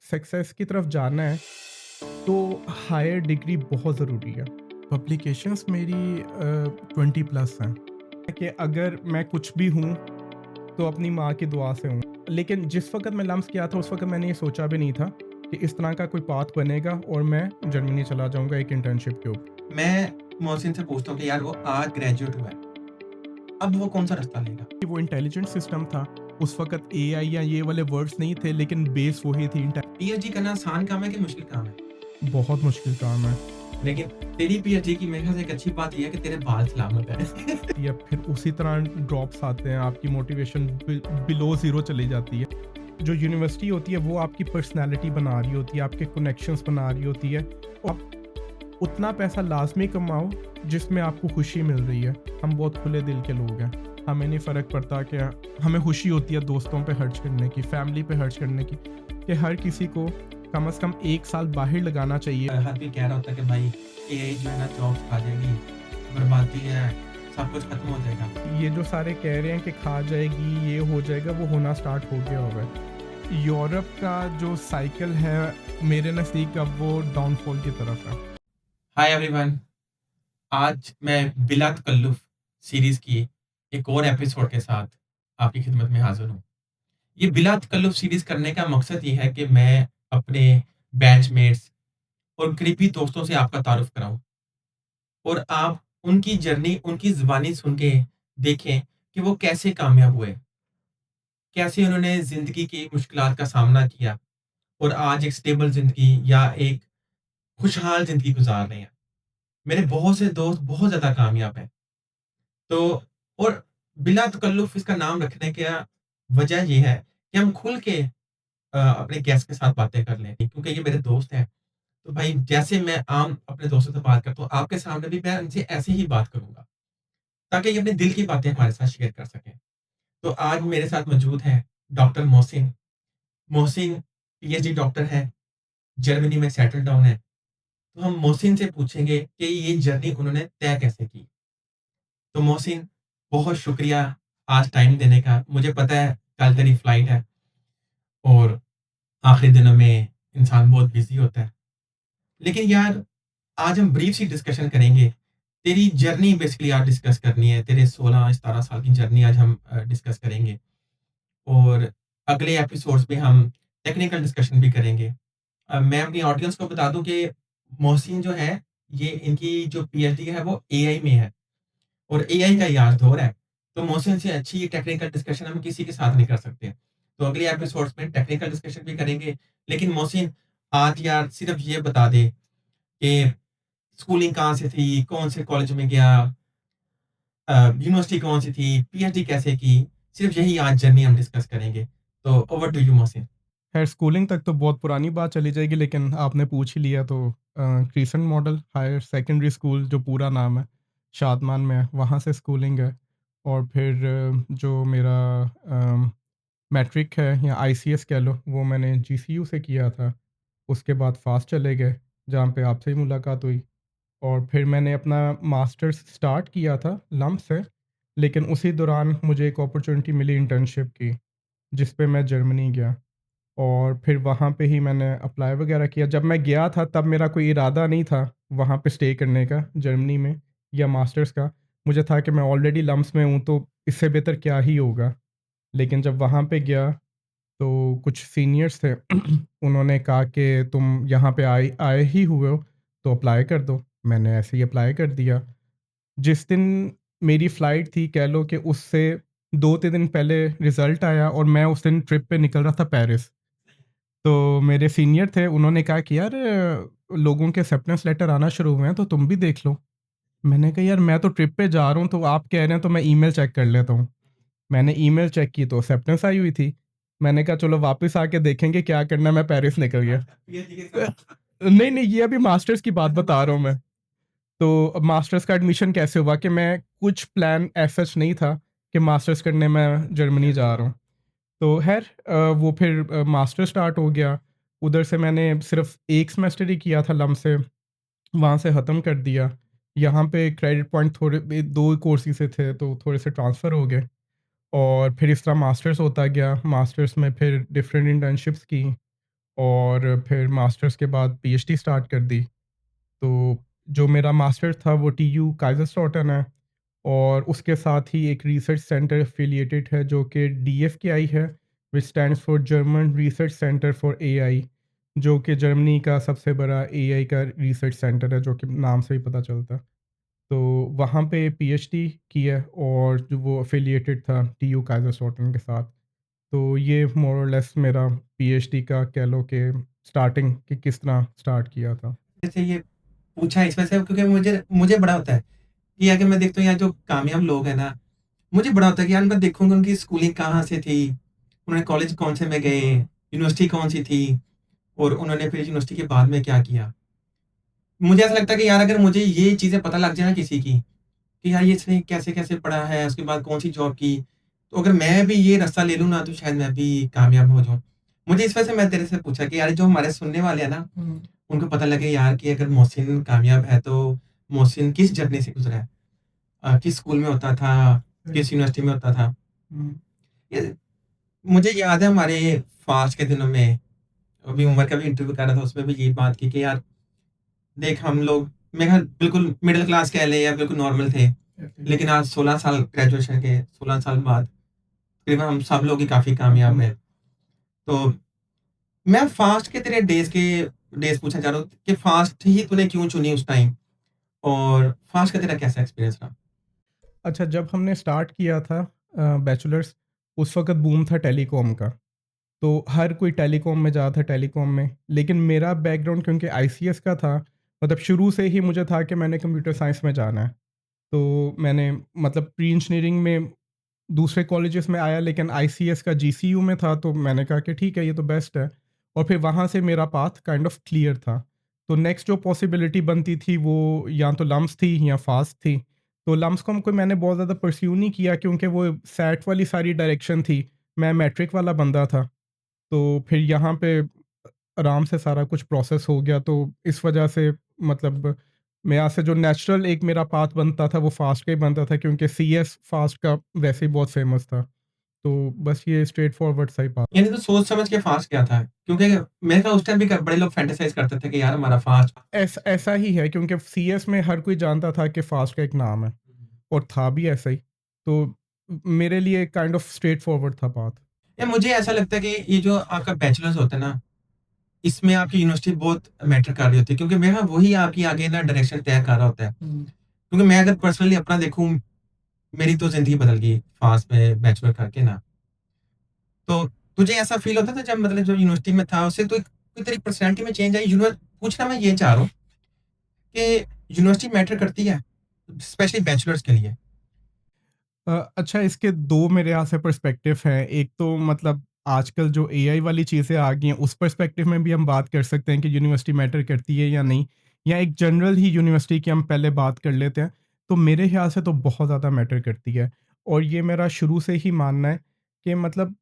Success की तरफ जाना है तो हायर डिग्री बहुत ज़रूरी है। पब्लिकेशंस मेरी 20 प्लस हैं कि अगर मैं कुछ भी हूँ तो अपनी माँ की दुआ से हूँ। लेकिन जिस वक़्त मैं लम्स किया था उस वक़्त मैंने ये सोचा भी नहीं था कि इस तरह का कोई पाथ बनेगा और मैं जर्मनी चला जाऊँगा एक इंटर्नशिप के ऊपर। मैं मोहसिन से पूछता हूँ कि यार वो आज ग्रेजुएट हुआ है, अब वो कौन-सा रास्ता लेगा? कि वो इंटेलिजेंट सिस्टम था, उस वक़्त एआई या ये वाले वर्ड्स नहीं थे लेकिन बेस वही थी पीएचडी करना आसान काम है कि मुश्किल काम है? बहुत मुश्किल काम है। लेकिन तेरी पीएचडी की मेरे ख़्याल से एक अच्छी बात ये है कि तेरे बाल सलामत हैं। या फिर उसी तरह ड्रॉप्स आते हैं, आपकी मोटिवेशन बिलो ज़ीरो चली जाती है। जो यूनिवर्सिटी होती है वो आपकी पर्सनैलिटी बना रही होती है, आपके कनेक्शंस बना रही होती है। आप उतना पैसा लाज़मी कमाओ जिसमें आपको खुशी मिल रही है। हम बहुत खुले दिल के लोग हैं, हमें नहीं फ़र्क पड़ता कि हमें खुशी होती है दोस्तों पे खर्च करने की, फैमिली पे खर्च करने की, कि हर किसी को कम से कम 1 साल बाहर लगाना चाहिए। हर कोई कह रहा होता है कि भाई एआई जो है ना जॉब्स खा जाएगी, बर्बादी है, सब कुछ खत्म हो जाएगा। ये जो सारे कह रहे हैं कि खा जाएगी, ये हो जाएगा, वो होना स्टार्ट हो गया हुआ है। यूरोप का जो साइकिल है मेरे नज़दीक अब वो डाउनफॉल की तरफ है। हाय एवरीवन, आज मैं बिला तकल्लुफ़ सीरीज़ की एक और एपिसोड के साथ आपकी खिदमत में हाज़िर हूँ। ये बिला तकल्लुफ़ सीरीज़ करने का मकसद ये है कि मैं अपने बैचमेट्स और करीबी दोस्तों से आपका तारुफ़ कराऊँ और आप उनकी जर्नी, उनकी ज़ुबानी सुन के देखें कि वो कैसे कामयाब हुए, कैसे उन्होंने ज़िंदगी की मुश्किलात का सामना किया और आज एक स्टेबल ज़िंदगी या एक खुशहाल ज़िंदगी गुज़ार रहे हैं। मेरे बहुत से दोस्त बहुत ज़्यादा कामयाब हैं। तो और बिला तकल्लुफ़ इसका नाम रखने का वजह ये है कि हम खुल के अपने गेस्ट के साथ बातें कर लें, क्योंकि ये मेरे दोस्त हैं। तो भाई जैसे मैं आम अपने दोस्तों से बात करता हूँ, आपके सामने भी मैं उनसे ऐसे ही बात करूँगा, ताकि ये अपने दिल की बातें हमारे साथ शेयर कर सकें। तो आज मेरे साथ मौजूद है doctor Mohsin. Mohsin PhD doctor है, जर्मनी में सेटल डाउन है। तो हम मोहसिन से पूछेंगे कि ये जर्नी उन्होंने तय कैसे की? तो मोहसिन, बहुत शुक्रिया आज टाइम देने का। मुझे पता है कल तेरी फ्लाइट है और आखिरी दिनों में इंसान बहुत बिज़ी होता है। लेकिन यार, आज हम ब्रीफ सी डिस्कशन करेंगे। तेरी जर्नी बेसिकली आज डिस्कस करनी है। तेरे 16-17 साल की जर्नी आज हम डिस्कस करेंगे और अगले एपिसोड्स में हम टेक्निकल डिस्कशन भी करेंगे। मैं अपनी ऑडियंस को बता दूँ कि मोहसिन जो है, ये इनकी जो पीएचडी है वो एआई में है और एआई का ही आज दौर है। तो मोहसिन से अच्छी टेक्निकल डिस्कशन हम किसी के साथ नहीं कर सकते। तो अगले एपिसोड्स में टेक्निकल डिस्कशन भी करेंगे। लेकिन मोहसिन, आज यार सिर्फ़ ये बता दे कि स्कूलिंग कहाँ से थी? कौन से कॉलेज में गया? यूनिवर्सिटी कौन-सी थी? पीएचडी कैसे की? सिर्फ़ यही आज जर्नी हम डिस्कस करेंगे। तो ओवर टू यू मोहसिन। खैर स्कूलिंग तक तो बहुत पुरानी बात चली जाएगी लेकिन आपने पूछ ही लिया तो crescent model higher secondary school जो पूरा नाम है, शादमान में है, वहाँ से स्कूलिंग है। और फिर जो मेरा मैट्रिक है या आईसीएस कह लो, वो मैंने जीसीयू से किया था। उसके बाद फ़ास्ट चले गए, जहाँ पे आपसे ही मुलाकात हुई। और फिर मैंने अपना मास्टर्स स्टार्ट किया था लम्प से, लेकिन उसी दौरान मुझे एक अपॉर्च्युनिटी मिली इंटर्नशिप की, जिस पे मैं जर्मनी गया। और फिर वहाँ पे ही मैंने अप्लाई वगैरह किया। जब मैं गया था तब मेरा कोई इरादा नहीं था वहाँ पे स्टे करने का जर्मनी में या मास्टर्स का। मुझे था कि मैं ऑलरेडी लम्प्स में हूँ तो इससे बेहतर क्या ही होगा। लेकिन जब वहाँ पे गया तो कुछ सीनियर्स थे उन्होंने कहा कि तुम यहाँ पे आए आए ही हुए हो तो अप्लाई कर दो। मैंने ऐसे ही अप्लाई कर दिया। जिस दिन मेरी फ़्लाइट थी कह लो कि उससे 2-3 दिन पहले रिज़ल्ट आया और मैं उस दिन ट्रिप पे निकल रहा था पेरिस। तो मेरे सीनियर थे, उन्होंने कहा कि यार लोगों के एक्सेप्टेंस लेटर आना शुरू हुए हैं तो तुम भी देख लो। मैंने कहा यार मैं तो ट्रिप पे जा रहा हूँ तो आप कह रहे हैं तो मैं ईमेल चेक कर लेता हूँ। मैंने ईमेल चेक की तो एक्सेप्टेंस आई हुई थी। मैंने कहा चलो वापस आके देखेंगे क्या करना है, मैं पेरिस निकल गया। पीएचडी के अ, साथ नहीं, नहीं ये अभी मास्टर्स की बात बता रहा हूँ मैं। तो अब मास्टर्स का एडमिशन कैसे हुआ कि मैं कुछ प्लान एज़ सच नहीं था कि मास्टर्स करने मैं जर्मनी जा रहा हूँ। तो ख़ैर वो फिर मास्टर स्टार्ट हो गया। उधर से मैंने सिर्फ़ 1 सेमेस्टर ही किया था लम से, वहाँ से ख़त्म कर दिया। यहाँ पे क्रेडिट पॉइंट थोड़े 2 कोर्सेज़ से थे तो थोड़े से ट्रांसफ़र हो गए और फिर इस तरह मास्टर्स होता गया। मास्टर्स में फिर डिफरेंट इंटर्नशिप्स की और फिर मास्टर्स के बाद पीएचडी स्टार्ट कर दी। तो जो मेरा मास्टर्स था वो टीयू काइज़रस्टार्टन है और उसके साथ ही एक रिसर्च सेंटर एफ़िलिएटेड है जो कि डीएफकेआई है, which stands for German research centre for AI, जो कि जर्मनी का सबसे बड़ा एआई का रिसर्च सेंटर है, जो कि नाम से ही पता चलता है। तो वहाँ पे पीएचडी की है और जो वो एफ़िलिएटेड था टीयू काइज़रस्टार्टन के साथ। तो ये मोर और लेस मेरा पीएचडी का कह लो कि स्टार्टिंग कि किस तरह स्टार्ट किया था। जैसे ये पूछा इस वजह से क्योंकि मुझे मुझे बड़ा होता है कि अगर मैं देखता हूँ यार जो कामयाब लोग हैं ना, मुझे बड़ा होता है कि यार मैं देखूँगा उनकी स्कूलिंग कहाँ से थी, उन्होंने कॉलेज कौन से में गए, यूनिवर्सिटी कौन-सी थी और उन्होंने फिर यूनिवर्सिटी के बाद में क्या किया। मुझे ऐसा लगता है कि यार अगर मुझे ये चीज़ें पता लग जाए ना किसी की, कि यार ये इसने कैसे-कैसे पढ़ा है, उसके बाद कौन-सी जॉब की, तो अगर मैं भी ये रास्ता ले लूँ ना तो शायद मैं भी कामयाब हो जाऊँ। मुझे इस वजह से मैं तेरे से पूछा कि यार जो हमारे सुनने वाले हैं ना, उनको पता लगे यार कि अगर मोहसिन कामयाब है तो मोहसिन किस जर्नी से गुज़रा है। किस स्कूल में होता था, किस यूनिवर्सिटी में होता था। ये मुझे याद है हमारे फ़ास्ट के दिनों में, अभी उमर का भी इंटरव्यू कर रहा था उसमें भी यही बात की कि यार देख हम लोग मेरे ख़्याल बिल्कुल मिडल क्लास कह लें या बिल्कुल नॉर्मल थे। लेकिन आज 16 साल ग्रेजुएशन के 16 साल बाद तकरीबन हम सब लोग ही काफ़ी कामयाब हैं। तो मैं फ़ास्ट के तेरे डेज़ पूछना चाह रहा हूँ कि फ़ास्ट ही तूने क्यों चुनी उस टाइम? और फ़ास्ट का तेरा कैसा एक्सपीरियंस रहा? अच्छा, जब हमने स्टार्ट किया था बैचलर्स, उस वक़्त बूम था टेलीकॉम का। तो हर कोई टेलीकॉम में जा रहा था, टेलीकॉम में। लेकिन मेरा बैकग्राउंड क्योंकि आईसीएस का था, मतलब शुरू से ही मुझे था कि मैंने कंप्यूटर साइंस में जाना है। तो मैंने मतलब प्री इंजीनियरिंग में दूसरे कॉलेजेस में आया, लेकिन आईसीएस का जीसीयू में था, तो मैंने कहा कि ठीक है, ये तो बेस्ट है। और फिर वहाँ से मेरा पाथ काइंड ऑफ क्लियर था। तो नेक्स्ट जो पॉसिबिलिटी बनती थी वो या तो लम्प्स थी या फास्ट थी। तो लम्प्स को मैंने बहुत ज़्यादा परस्यू नहीं किया क्योंकि वो सैट वाली सारी डायरेक्शन थी। मैं मैट्रिक वाला बंदा था। तो फिर यहाँ पे आराम से सारा कुछ प्रोसेस हो गया, तो इस वजह से मतलब मैं यहाँ से जो नेचुरल एक मेरा पाथ बनता था वो फ़ास्ट का ही बनता था क्योंकि सीएस फ़ास्ट का वैसे ही बहुत फ़ेमस था। तो बस ये स्ट्रेट फॉरवर्ड सा ही पाथ। यानी तो सोच समझ के फ़ास्ट क्या था? क्योंकि मेरे ख़्याल उस टाइम भी क बड़े लोग फैंटेसाइज़ करते थे कि यार हमारा फ़ास्ट ऐसा ही है क्योंकि सीएस में हर कोई जानता था कि फ़ास्ट का एक नाम है और था भी ऐसा ही। तो मेरे लिए काइंड ऑफ स्ट्रेट फॉरवर्ड था पाथ। या मुझे ऐसा लगता है कि ये जो आपका बैचलर्स होता है ना, इसमें आपकी यूनिवर्सिटी बहुत मैटर कर रही होती है क्योंकि मेरा ख़्याल वही आपकी आगे ना डायरेक्शन तय कर रहा होता है। क्योंकि मैं अगर पर्सनली अपना देखूँ, मेरी तो ज़िंदगी बदल गई फ़ास्ट में बैचलर करके ना। तो तुझे ऐसा फ़ील होता था जब मतलब जब यूनिवर्सिटी में था उससे तो कोई तेरी पर्सनैलिटी में चेंज आई? पूछना मैं ये चाह रहा हूँ कि यूनिवर्सिटी मैटर करती है? स्पेशली बैचलर्स के लिए? अच्छा, इसके 2 मेरे यहाँ से पर्सपेक्टिव हैं। एक तो मतलब आजकल जो एआई वाली चीज़ें आ गई हैं, उस पर्सपेक्टिव में भी हम बात कर सकते हैं कि यूनिवर्सिटी मैटर करती है या नहीं, या एक जनरल ही यूनिवर्सिटी की हम पहले बात कर लेते हैं। तो मेरे ख़्याल से तो बहुत ज़्यादा मैटर करती है और ये मेरा शुरू से ही मानना है कि मतलब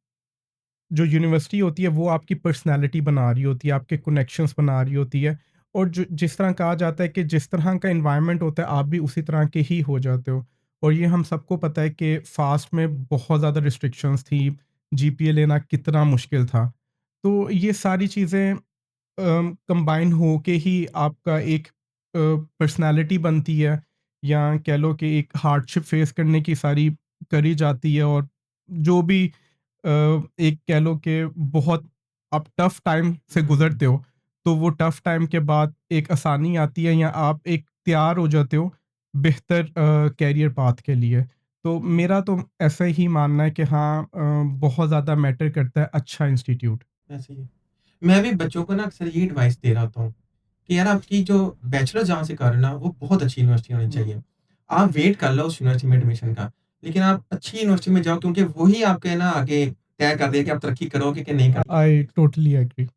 जो यूनिवर्सिटी होती है वो आपकी पर्सनैलिटी बना रही होती है, आपके कनेक्शंस बना रही होती है और जो जिस तरह कहा जाता है कि जिस तरह का एनवायरनमेंट होता है आप भी उसी तरह के ही हो जाते हो। और ये हम सबको पता है कि फ़ास्ट में बहुत ज़्यादा रिस्ट्रिक्शंस थी, जीपीए लेना कितना मुश्किल था। तो ये सारी चीज़ें कंबाइन होके ही आपका एक पर्सनैलिटी बनती है, या कह लो कि एक हार्डशिप फेस करने की सारी करी जाती है और जो भी एक कह लो कि बहुत आप टफ टाइम से गुजरते हो, तो वो टफ टाइम के बाद एक आसानी आती है या आप एक तैयार हो जाते हो बेहतर कैरियर पाथ के लिए। तो मेरा तो ऐसा ही मानना है कि हाँ, बहुत ज़्यादा मैटर करता है अच्छा इंस्टीट्यूट। ऐसे ही। मैं भी बच्चों को ना अक्सर ये एडवाइस दे रहा होता हूँ कि यार आपकी जो बैचलर जहाँ से कर रहे हो ना, वो बहुत अच्छी यूनिवर्सिटी होनी चाहिए। आप वेट कर लो उस यूनिवर्सिटी में एडमिशन का, लेकिन आप अच्छी यूनिवर्सिटी में जाओ क्योंकि वही आपके ना आगे तय कर देगा कि आप तरक्की करोगे कि नहीं करोगे। I totally agree,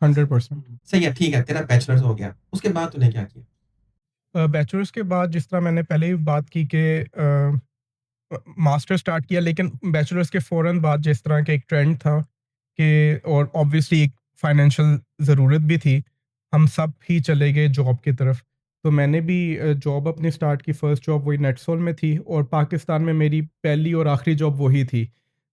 100%। सही है, ठीक है, तेरा बैचलर्स हो गया। उसके बाद तूने क्या किया? बैचलर्स के बाद जिस तरह मैंने पहले ही बात की कि मास्टर स्टार्ट किया, लेकिन बैचलर्स के फ़ौरन बाद जिस तरह का एक ट्रेंड था कि और ऑब्वियसली एक फाइनेंशियल ज़रूरत भी थी, हम सब ही चले गए जॉब की तरफ। तो मैंने भी जॉब अपनी स्टार्ट की, फर्स्ट जॉब वही नेटसोल में थी और पाकिस्तान में मेरी पहली और आखिरी जॉब वही थी।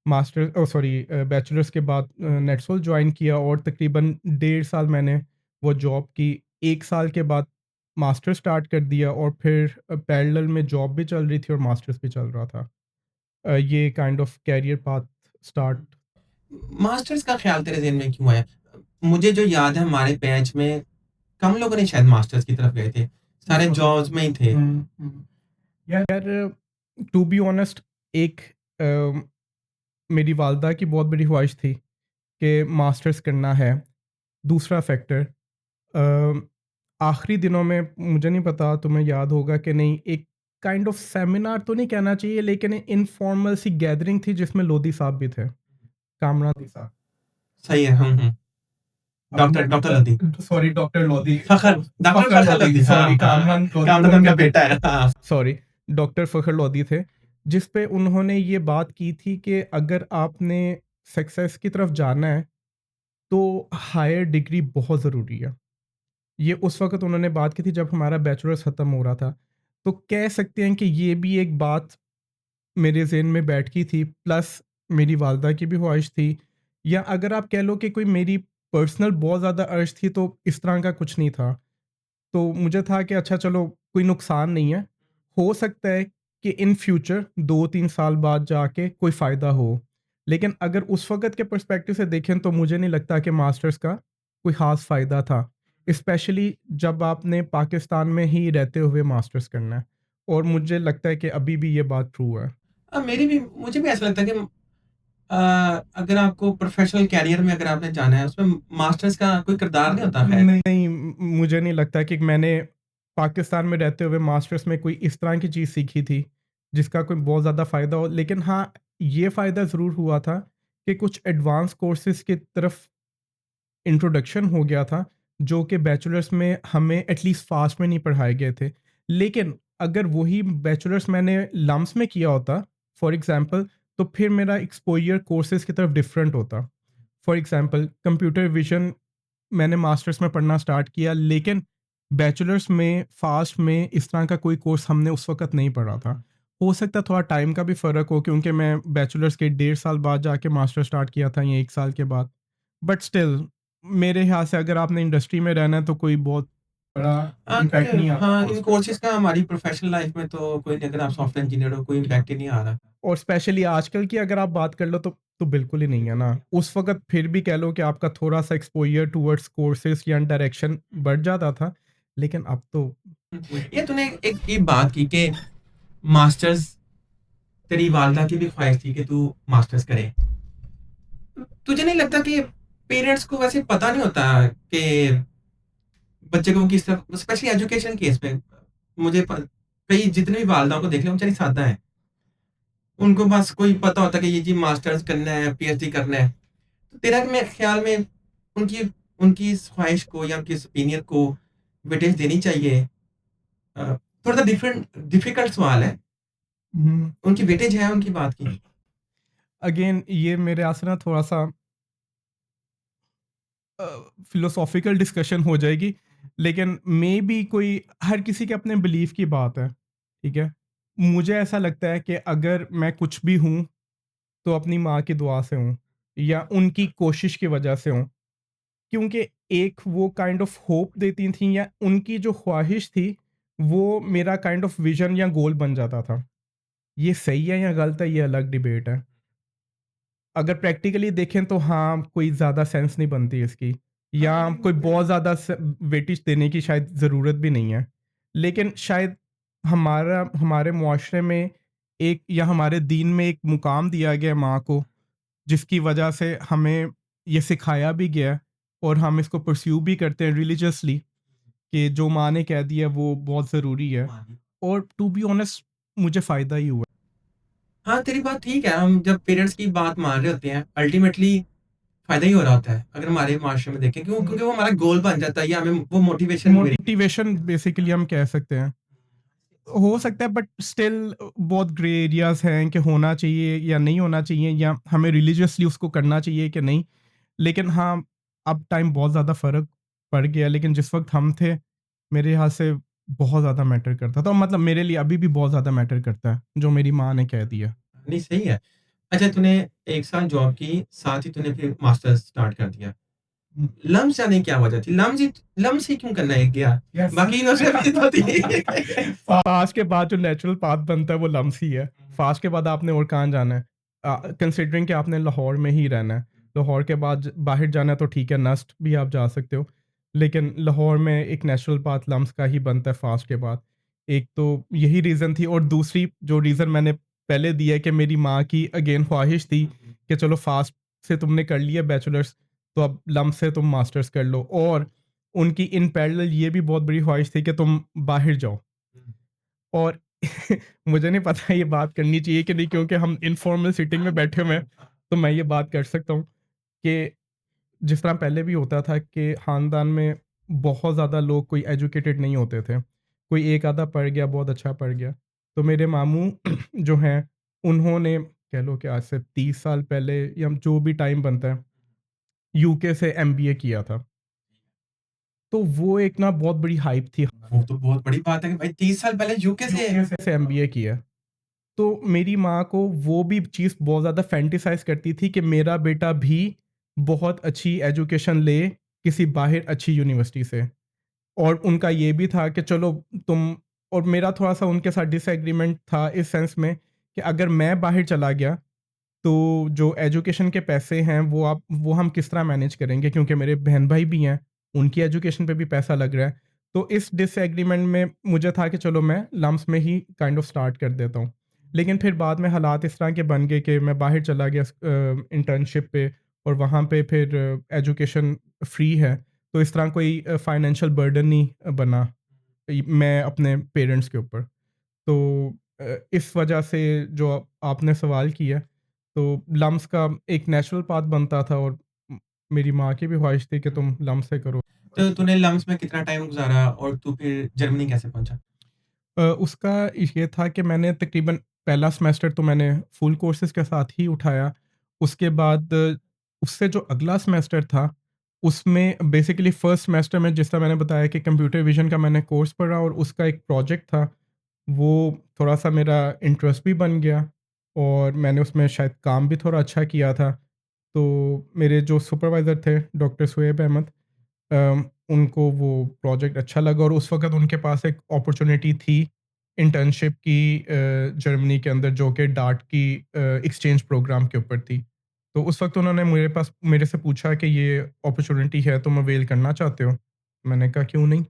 बैचलर्स के बाद नेटसोल जॉइन किया और तकरीबन 1.5 साल मैंने वो जॉब की। 1 साल के बाद मास्टर्स स्टार्ट कर दिया और फिर पैरेलल में जॉब भी चल रही थी और मास्टर्स भी चल रहा था। ये kind of career path start. Masters का ख्याल तेरे ज़हन में क्यों आया? मुझे जो याद है हमारे बैच में कम लोगों ने शायद मास्टर्स की तरफ गए थे। सारे जॉब्स में ही थे। यार टू बी ऑनेस्ट एक मेरी वालदा की बहुत बड़ी ख्वाहिश थी कि मास्टर्स करना है। दूसरा फैक्टर आखिरी दिनों में मुझे नहीं पता तुम्हें याद होगा कि नहीं, एक काइंड ऑफ सेमिनार तो नहीं कहना चाहिए लेकिन इनफॉर्मल सी गैदरिंग थी जिसमें लोधी साहब भी थे, कामरान लोधी साहब। सही है। Doctor doctor Lodhi. Sorry doctor Lodhi. Doctor Fakhar Lodhi. Sorry Kamran उनका बेटा है। हाँ। सॉरी डॉक्टर फखर लोधी थे, जिस पे उन्होंने ये बात की थी कि अगर आपने सक्सेस की तरफ जाना है तो हायर डिग्री बहुत ज़रूरी है। ये उस वक़्त उन्होंने बात की थी जब हमारा बैचलर्स ख़त्म हो रहा था। तो कह सकते हैं कि ये भी एक बात मेरे ज़हन में बैठ गई थी, प्लस मेरी वालदा की भी ख्वाहिश थी, या अगर आप कह लो कि कोई मेरी पर्सनल बहुत ज़्यादा अर्ज थी, तो इस तरह का कुछ नहीं था। तो मुझे था कि अच्छा चलो कोई नुकसान नहीं है। हो सकता है कि इन फ्यूचर 2-3 साल बाद जाके कोई फ़ायदा हो। लेकिन अगर उस वक़्त के पर्सपेक्टिव से देखें तो मुझे नहीं लगता कि मास्टर्स का कोई ख़ास फ़ायदा था। स्पेशली जब आपने पाकिस्तान में ही रहते हुए मास्टर्स करना है, और मुझे लगता है कि अभी भी ये बात ट्रू है। मुझे भी ऐसा लगता है कि अ, अगर आपको प्रोफ़ेशनल करियर में अगर आपने जाना है, उसमें मास्टर्स का कोई किरदार नहीं होता है। नहीं, मुझे नहीं लगता कि मैंने पाकिस्तान में रहते हुए मास्टर्स में कोई इस तरह की चीज़ सीखी थी, जिसका कोई बहुत ज़्यादा फ़ायदा हो। लेकिन हाँ, ये फ़ायदा ज़रूर हुआ था कि कुछ एडवांस कोर्सेज़ की तरफ इंट्रोडक्शन हो गया था, जो कि बैचलर्स में हमें एटलीस्ट फ़ास्ट में नहीं पढ़ाए गए थे। लेकिन अगर वही बैचलर्स मैंने लम्स में किया होता, फॉर एग्ज़ाम्पल, तो फिर मेरा एक्सपोज़र कोर्सेज़ की तरफ डिफरेंट होता। फॉर एग्ज़ाम्पल कंप्यूटर विज़न मैंने मास्टर्स में पढ़ना स्टार्ट किया, लेकिन बैचलर्स में फ़ास्ट में इस तरह का कोई कोर्स हमने उस वक़्त नहीं पढ़ा था। हो सकता है थोड़ा टाइम का भी फ़र्क हो, क्योंकि मैं बैचलर्स के 1.5 साल बाद जाके मास्टर स्टार्ट किया था या 1 साल के बाद। बट स्टिल मेरे ख़्याल से अगर आपने इंडस्ट्री में रहना है तो कोई बहुत बड़ा इम्पैक्ट नहीं आता हाँ, कोर्स इन का। कोर्सेज़ का हमारी प्रोफ़ेशनल लाइफ़ में तो कोई नहीं, अगर आप सॉफ्टवेयर इंजीनियर हो, कोई इम्पैक्ट ही नहीं आ रहा। और स्पेशली आजकल की अगर आप बात कर लो तो बिल्कुल ही नहीं है ना। उस वक़्त फिर भी कह लो कि आपका थोड़ा-सा एक्सपोज़र टुवर्ड्स कोर्सेज़ या डायरेक्शन बढ़ जाता था, लेकिन अब तो ये तूने एक ये बात की कि मास्टर्स, तेरी वालिदा की भी ख्वाहिश थी कि तू मास्टर्स करे। तुझे नहीं लगता कि पेरेंट्स को वैसे पता नहीं होता कि बच्चे को किस तरफ, स्पेशली एजुकेशन केस में, मुझे कई जितने भी वालिदाओं को देख ले, वो बेचारी सादा है। उनको बस कोई पता होता है कि ये जी मास्टर्स करना है, पीएचडी करना है। तो तेरा में ख्याल में उनकी उनकी इस ख्वाहिश को या उनकी इस ओपिनियन को वेटेज देनी चाहिए? थोड़ा सा डिफिकल्ट सवाल है। हुँ, उनकी वेटेज है उनकी बात की? अगेन ये मेरे यहाँ से ना थोड़ा-सा अ, फिलोसॉफ़िकल डिस्कशन हो जाएगी, लेकिन मेबी कोई हर किसी के अपने बिलीफ़ की बात है, ठीक है? मुझे ऐसा लगता है कि अगर मैं कुछ भी हूँ, तो अपनी माँ की दुआ से हूँ या उनकी कोशिश की वजह से हूँ। क्योंकि एक वो काइंड ऑफ होप देती थीं या उनकी जो ख्वाहिश थी, वो मेरा काइंड ऑफ विज़न या गोल बन जाता था। ये सही है या गलत है, ये अलग डिबेट है। अगर प्रैक्टिकली देखें तो हाँ, कोई ज़्यादा सेंस नहीं बनती इसकी, या कोई बहुत ज़्यादा वेटेज देने की शायद ज़रूरत भी नहीं है। लेकिन शायद हमारे मुआशरे में एक या हमारे दीन में एक मुकाम दिया गया है माँ को, जिसकी वजह से हमें ये सिखाया भी गया है और हम इसको परस्यू भी करते हैं रिलीजियसली, कि जो माँ ने कह दिया वो बहुत ज़रूरी है, और टू बी ऑनेस्ट मुझे फ़ायदा ही हुआ। हाँ, तेरी बात ठीक है। हम जब पेरेंट्स की बात मान रहे होते हैं, अल्टीमेटली फ़ायदा ही हो रहा होता है। अगर हमारे माशरे में देखें, क्योंकि वो हमारा गोल बन जाता है या हमें वो मोटिवेशन मिल। मोटिवेशन बेसिकली हम कह सकते हैं। हो सकता है बट स्टिल बहुत ग्रे एरियाज़ हैं कि होना चाहिए या नहीं होना चाहिए, या हमें रिलीजियसली उसको करना चाहिए कि नहीं। लेकिन हाँ, अब टाइम बहुत ज़्यादा फ़र्क पड़ गया, लेकिन जिस वक़्त हम थे, मेरे यहाँ से बहुत ज़्यादा मैटर करता था, और मतलब मेरे लिए अभी भी बहुत ज़्यादा मैटर करता है, जो मेरी माँ ने कह दिया। नहीं, सही है। अच्छा तूने 1 साल जॉब की, साथ ही तूने फिर मास्टर्स स्टार्ट कर दिया। लम्स जाने की क्या वजह थी? लम्स ही क्यों करना है गया? बाकी यूनिवर्सिटी तो थी। फास्ट के बाद जो नेचुरल पाथ बनता है वो लम्स ही है। फास्ट के बाद आपने और कहाँ जाना है? कंसिडरिंग कि आपने लाहौर में ही रहना है। लाहौर के बाद बाहर जाना है तो ठीक है, नस्ट भी आप जा सकते हो। लेकिन लाहौर में एक नेचुरल पाथ लम्स का ही बनता है फास्ट के बाद। एक तो यही रीज़न थी, और दूसरी जो रीज़न मैंने पहले दिया है कि मेरी माँ की अगेन ख्वाहिश थी कि चलो फास्ट से तुमने कर लिया बैचलर्स, तो अब लम्स से तुम मास्टर्स कर लो, और उनकी इन पैरेलल ये भी बहुत बड़ी ख्वाहिश थी कि तुम बाहर जाओ। और मुझे नहीं पता ये बात करनी चाहिए कि नहीं, क्योंकि हम इनफॉर्मल सिटिंग में बैठे हुए हैं, तो मैं ये बात कर सकता हूँ कि जिस तरह पहले भी होता था कि ख़ानदान में बहुत ज़्यादा लोग कोई एजुकेटेड नहीं होते थे। कोई एक आधा पढ़ गया, बहुत अच्छा पढ़ गया। तो मेरे मामू जो हैं, उन्होंने कह लो कि आज से 30 साल पहले या जो भी टाइम बनता है, यूके से एमबीए किया था। तो वो एक ना बहुत बड़ी हाइप थी। वो तो बहुत बड़ी बात है कि भाई 30 साल पहले यूके से यूके से एमबीए किया। तो मेरी माँ को वो भी चीज़ बहुत ज़्यादा फैंटेसाइज़ करती थी कि मेरा बेटा भी बहुत अच्छी एजुकेशन ले किसी बाहर अच्छी यूनिवर्सिटी से। और उनका ये भी था कि चलो तुम, और मेरा थोड़ा-सा उनके साथ डिसएग्रीमेंट था इस सेंस में कि अगर मैं बाहर चला गया, तो जो एजुकेशन के पैसे हैं वो हम किस तरह मैनेज करेंगे, क्योंकि मेरे बहन-भाई भी हैं, उनकी एजुकेशन पे भी पैसा लग रहा है। तो इस डिसएग्रीमेंट में मुझे था कि चलो मैं लम्स में ही काइंड ऑफ स्टार्ट कर देता हूँ। लेकिन फिर बाद में हालात इस तरह के बन गए कि मैं बाहर चला गया इंटर्नशिप पे, और वहाँ पे फिर एजुकेशन फ्री है, तो इस तरह कोई फाइनेंशियल बर्डन नहीं बना मैं अपने पेरेंट्स के ऊपर। तो इस वजह से जो आपने सवाल किया, तो लम्स का एक नेचुरल पाथ बनता था, और मेरी माँ की भी ख्वाहिश थी कि तुम लम्स से करो। तो तूने लम्स में कितना टाइम गुज़ारा और तू फिर जर्मनी कैसे पहुँचा? उसका ये था कि मैंने तकरीबन पहला सेमेस्टर तो मैंने फुल कोर्सेज़ के साथ ही उठाया। उसके बाद उससे जो अगला सेमेस्टर था, उसमें बेसिकली फर्स्ट सेमेस्टर में जिस तरह मैंने बताया कि कंप्यूटर विज़न का मैंने कोर्स पढ़ा, और उसका एक प्रोजेक्ट था, वो थोड़ा-सा मेरा इंटरेस्ट भी बन गया, और मैंने उसमें शायद काम भी थोड़ा अच्छा किया था। तो मेरे जो सुपरवाइज़र थे डॉक्टर शुएब अहमद, उनको वो प्रोजेक्ट अच्छा लगा, और उस वक़्त उनके पास एक अपॉर्च्युनिटी थी इंटर्नशिप की जर्मनी के अंदर, जो कि डार्ट की एक्सचेंज प्रोग्राम के ऊपर थी। तो उस वक़्त उन्होंने मेरे से पूछा कि ये अपॉर्च्युनिटी है, तुम अवेल करना चाहते हो? मैंने कहा क्यों नहीं?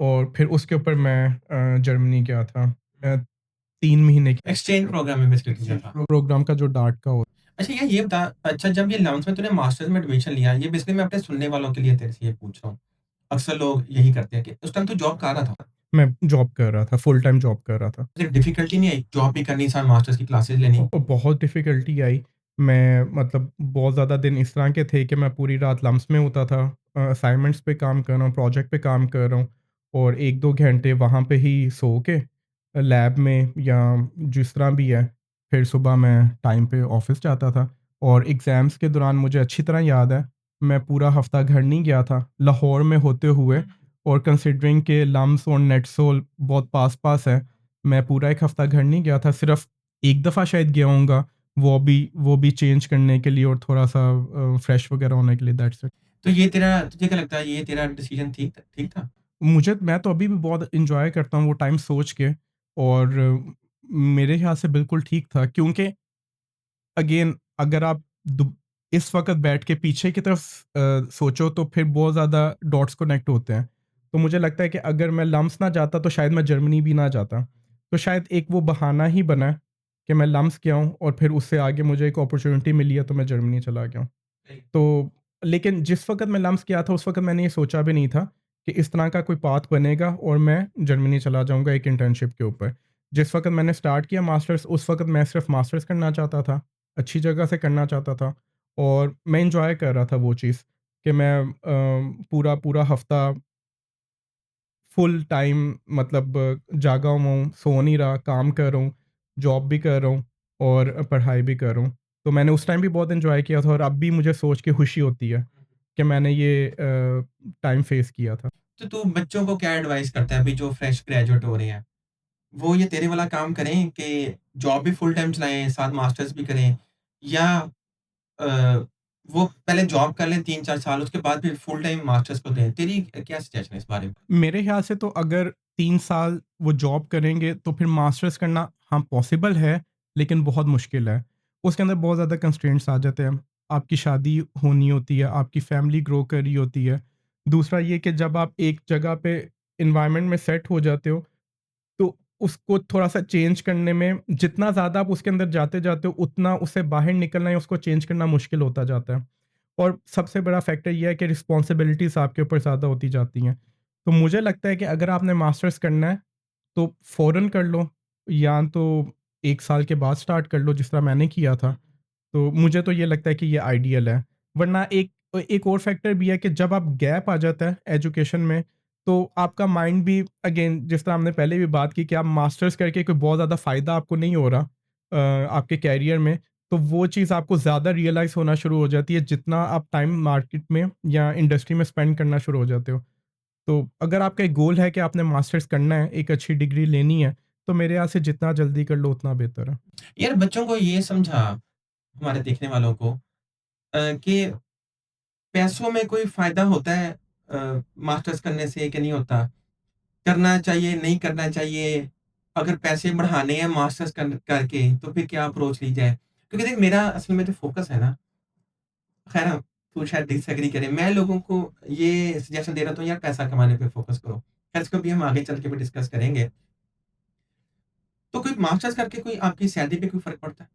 और फिर उसके ऊपर मैं जर्मनी गया था। 3 महीने के एक्सचेंज प्रोग्राम में बेसिकली किया था। प्रोग्राम का जो डार्ट का होता अच्छा ये बता अच्छा जब ये 11th में तूने मास्टर्स में एडमिशन लिया, ये बेसिकली मैं अपने सुनने वालों के लिए तेरे से ये पूछ रहा हूँ। अक्सर लोग यही करते हैं कि उस टाइम तू जॉब कर रहा था। मैं जॉब कर रहा था, फुल टाइम जॉब कर रहा था। तुझे डिफिकल्टी नहीं आई जॉब भी करनी, साथ मास्टर्स की क्लासेस लेनी? बहुत डिफ़िकल्टी आई। मैं मतलब बहुत ज़्यादा दिन इस तरह के थे कि मैं पूरी रात लम्स में होता था। असाइनमेंट्स पे काम कर रहा हूँ, प्रोजेक्ट पे काम कर रहा हूँ, और 1-2 घंटे वहाँ पे ही सो के लैब में या जिस तरह भी है, फिर सुबह मैं टाइम पे ऑफ़िस जाता था। और एग्ज़ाम्स के दौरान मुझे अच्छी तरह याद है, मैं पूरा हफ़्ता घर नहीं गया था, लाहौर में होते हुए, और कंसिडरिंग के लम्स और नेटसोल बहुत पास-पास है, मैं पूरा 1 हफ़्ता घर नहीं गया था। सिर्फ़ एक दफ़ा शायद गया होऊँगा, वो भी चेंज करने के लिए और थोड़ा-सा फ्रेश वगैरह होने के लिए, दैट्स इट। तो ये तेरा तुझे क्या लगता है ये तेरा डिसीजन ठीक था? मैं तो अभी भी बहुत एन्जॉय करता हूँ वो टाइम सोच के, और मेरे ख़्याल से बिल्कुल ठीक था, क्योंकि अगेन अगर आप दु इस वक़्त बैठ के पीछे की तरफ सोचो, तो फिर बहुत ज़्यादा डॉट्स कनेक्ट होते हैं। तो मुझे लगता है कि अगर मैं लम्स ना जाता, तो शायद मैं जर्मनी भी ना जाता। तो शायद एक वो बहाना ही बना कि मैं लम्स गया हूँ, और फिर उससे आगे मुझे एक अपॉर्च्युनिटी मिली है, तो मैं जर्मनी चला गया हूँ। तो लेकिन जिस वक़्त मैं लम्स गया था, उस वक़्त मैंने ये सोचा भी नहीं था कि इस तरह का कोई पाथ बनेगा और मैं जर्मनी चला जाऊँगा एक इंटर्नशिप के ऊपर। जिस वक़्त मैंने स्टार्ट किया मास्टर्स, उस वक़्त मैं सिर्फ़ मास्टर्स करना चाहता था, अच्छी जगह से करना चाहता था, और मैं एन्जॉय कर रहा था वो चीज़ कि मैं पूरा हफ़्ता फुल टाइम मतलब जागा हुआ हूँ, सो नहीं रहा, काम कर रहा हूँ, जॉब भी कर रहा हूँ, और पढ़ाई भी कर रहा हूँ। तो मैंने उस टाइम भी बहुत एन्जॉय किया था, और अब भी मुझे सोच के खुशी होती है कि मैंने ये टाइम फेस किया था। तो तू बच्चों को क्या एडवाइस करता है अभी जो फ्रेश ग्रेजुएट हो रहे हैं? वो ये तेरे वाला काम करें कि जॉब भी फुल टाइम चलाएँ, साथ मास्टर्स भी करें, या अ, वो पहले जॉब कर लें 3-4 साल, उसके बाद फिर फुल टाइम मास्टर्स को दें? तेरी क्या सजेशन है इस बारे में? मेरे ख़्याल से तो अगर 3 साल वो जॉब करेंगे तो फिर मास्टर्स करना हाँ, पॉसिबल है, लेकिन बहुत मुश्किल है। उसके अंदर बहुत ज़्यादा कंस्ट्रेंट्स आ जाते हैं। आपकी शादी होनी होती है, आपकी फैमिली ग्रो कर रही होती है। दूसरा ये कि जब आप एक जगह पे एनवायरनमेंट में सेट हो जाते हो, तो उसको थोड़ा-सा चेंज करने में जितना ज़्यादा आप उसके अंदर जाते-जाते हो, उतना उससे बाहर निकलना या उसको चेंज करना मुश्किल होता जाता है। और सबसे बड़ा फैक्टर ये है कि रिस्पॉन्सिबिलिटीज़ आपके ऊपर ज़्यादा होती जाती हैं। तो मुझे लगता है कि अगर आपने मास्टर्स करना है, तो फ़ौरन कर लो या तो 1 साल के बाद स्टार्ट कर लो जिस तरह मैंने किया था। तो मुझे तो ये लगता है कि ये आइडियल है। वरना एक और फैक्टर भी है कि जब आप गैप आ जाता है एजुकेशन में, तो आपका माइंड भी अगेन जिस तरह हमने पहले भी बात की कि आप मास्टर्स करके कोई बहुत ज़्यादा फ़ायदा आपको नहीं हो रहा आपके करियर में, तो वो चीज़ आपको ज़्यादा रियलाइज़ होना शुरू हो जाती है जितना आप टाइम मार्केट में या इंडस्ट्री में स्पेंड करना शुरू हो जाते हो। तो अगर आपका एक गोल है कि आपने मास्टर्स करना है, एक अच्छी डिग्री लेनी है, तो मेरे ख़्याल से जितना जल्दी कर लो उतना बेहतर है। यार बच्चों को ये समझा, हमारे देखने वालों को कि पैसों में कोई फ़ायदा होता है मास्टर्स करने से कि नहीं होता? करना चाहिए, नहीं करना चाहिए? अगर पैसे बढ़ाने हैं मास्टर्स करके तो फिर क्या अप्रोच ली जाए? क्योंकि देख मेरा असल में जो फ़ोकस है ना, ख़ैर तू शायद डिसएग्री करे, मैं लोगों को ये सजेशन दे रहा था यार पैसा कमाने पे फ़ोकस करो। ख़ैर इसको भी हम आगे चल के भी डिस्कस करेंगे। तो कोई मास्टर्स करके कोई आपकी सैलरी पे कोई फ़र्क पड़ता है?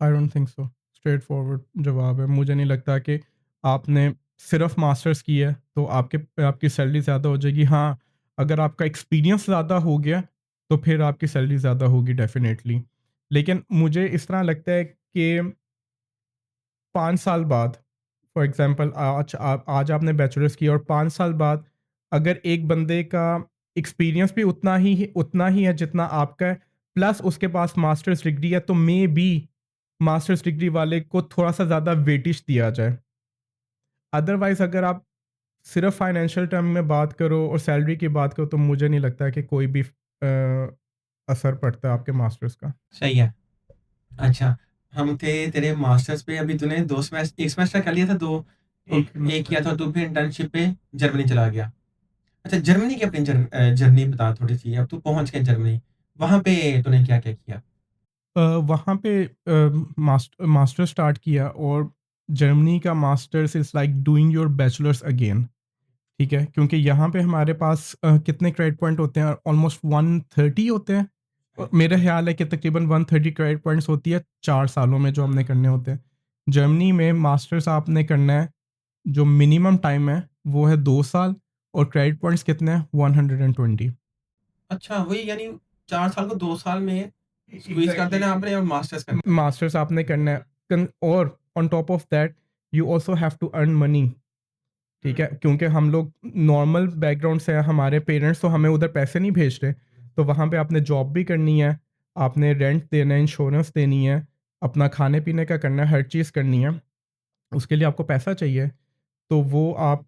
I don't think so. Straight forward जवाब है। मुझे नहीं लगता कि आपने सिर्फ़ मास्टर्स किया है, तो आपकी सैलरी ज़्यादा हो जाएगी। हाँ, अगर आपका एक्सपीरियंस ज़्यादा हो गया, तो फिर आपकी सैलरी ज़्यादा होगी डेफ़िनेटली। लेकिन मुझे इस तरह लगता है कि 5 साल बाद फॉर एग्ज़ाम्पल आज आपने बैचलर्स किया और 5 साल बाद अगर एक बंदे का एक्सपीरियंस भी उतना ही है जितना आपका है, प्लस उसके पास मास्टर्स डिग्री है, तो मेबी मास्टर्स डिग्री वाले को थोड़ा-सा ज़्यादा वेटेज दिया जाए। अदरवाइज़ अगर आप सिर्फ़ फाइनेंशियल टर्म में बात करो और सैलरी की बात करो, तो मुझे नहीं लगता है कि कोई भी असर पड़ता है आपके मास्टर्स का। सही है। अच्छा, हम थे तेरे मास्टर्स पे, अभी तूने 2 1 सेमेस्टर कर लिया था, 2 एक 1 किया सेमेस्टर। था, तू फिर इंटर्नशिप पे जर्मनी चला गया। अच्छा, जर्मनी की अपनी जर्नी बता थोड़ी-सी, अब तू पहुँच गया जर्मनी, वहाँ पे तूने क्या-क्या किया? वहाँ पे मास्टर स्टार्ट किया और जर्मनी का masters is like doing your bachelors again, ठीक है? क्योंकि यहाँ पे हमारे पास कितने क्रेडिट पॉइंट होते हैं? ऑलमोस्ट 130 होते हैं। मेरा ख़्याल है कि तकरीबन 130 क्रेडिट पॉइंट्स होती है 4 सालों में जो हमने करने होते हैं। जर्मनी में मास्टर्स आपने करना है, जो मिनिमम टाइम है वो है 2 साल और क्रेडिट पॉइंट्स कितने हैं? 120। अच्छा, वही यानी 4 साल को 2 साल में स्क्वीज़ कर देना आपने और मास्टर्स करना है। मास्टर्स आपने करना है और on top of that you also have to earn money, ठीक है? क्योंकि हम लोग नॉर्मल बैकग्राउंड से हैं, हमारे पेरेंट्स तो हमें उधर पैसे नहीं भेज रहे, तो वहाँ पे आपने जॉब भी करनी है, आपने रेंट देना है, इंश्योरेंस देनी है, अपना खाने-पीने का करना है, हर चीज़ करनी है। उसके लिए आपको पैसा चाहिए, तो वो आप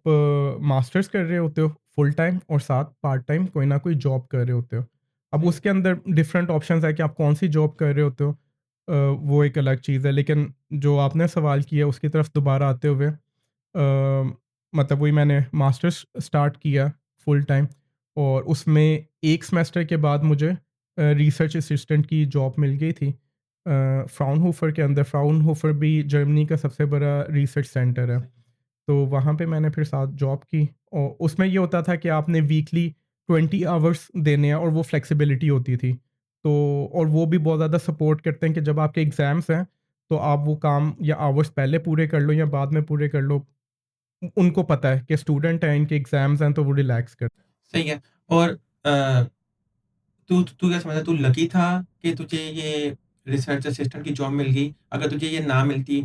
मास्टर्स कर रहे होते हो फुल टाइम और साथ पार्ट टाइम कोई ना कोई जॉब कर रहे होते हो। अब सही है। उसके अंदर डिफरेंट ऑप्शंस है कि आप कौन-सी जॉब कर रहे होते हो, वो एक अलग चीज़ है। लेकिन जो आपने सवाल किया उसकी तरफ दोबारा आते हुए मतलब वही मैंने मास्टर्स स्टार्ट किया फुल टाइम और उसमें 1 सेमेस्टर के बाद मुझे रिसर्च असिस्टेंट की जॉब मिल गई थी फ्राउनहोफर के अंदर। फ्राउनहोफर भी जर्मनी का सबसे बड़ा रिसर्च सेंटर है। तो वहाँ पे मैंने फिर साथ जॉब की और उसमें ये होता था कि आपने वीकली 20 आवर्स देने हैं और वो फ्लेक्सिबिलिटी होती थी। तो और वो भी बहुत ज़्यादा सपोर्ट करते हैं कि जब आपके एग्ज़ाम्स हैं, तो आप वो काम या आवर्स पहले पूरे कर लो या बाद में पूरे कर लो। उनको पता है कि स्टूडेंट हैं, इनके एग्ज़ाम्स हैं, तो वो रिलैक्स कर। सही है। और अ, तू तू क्या समझता है, तू लकी था कि तुझे ये रिसर्च असिस्टेंट की जॉब मिल गई? अगर तुझे ये ना मिलती,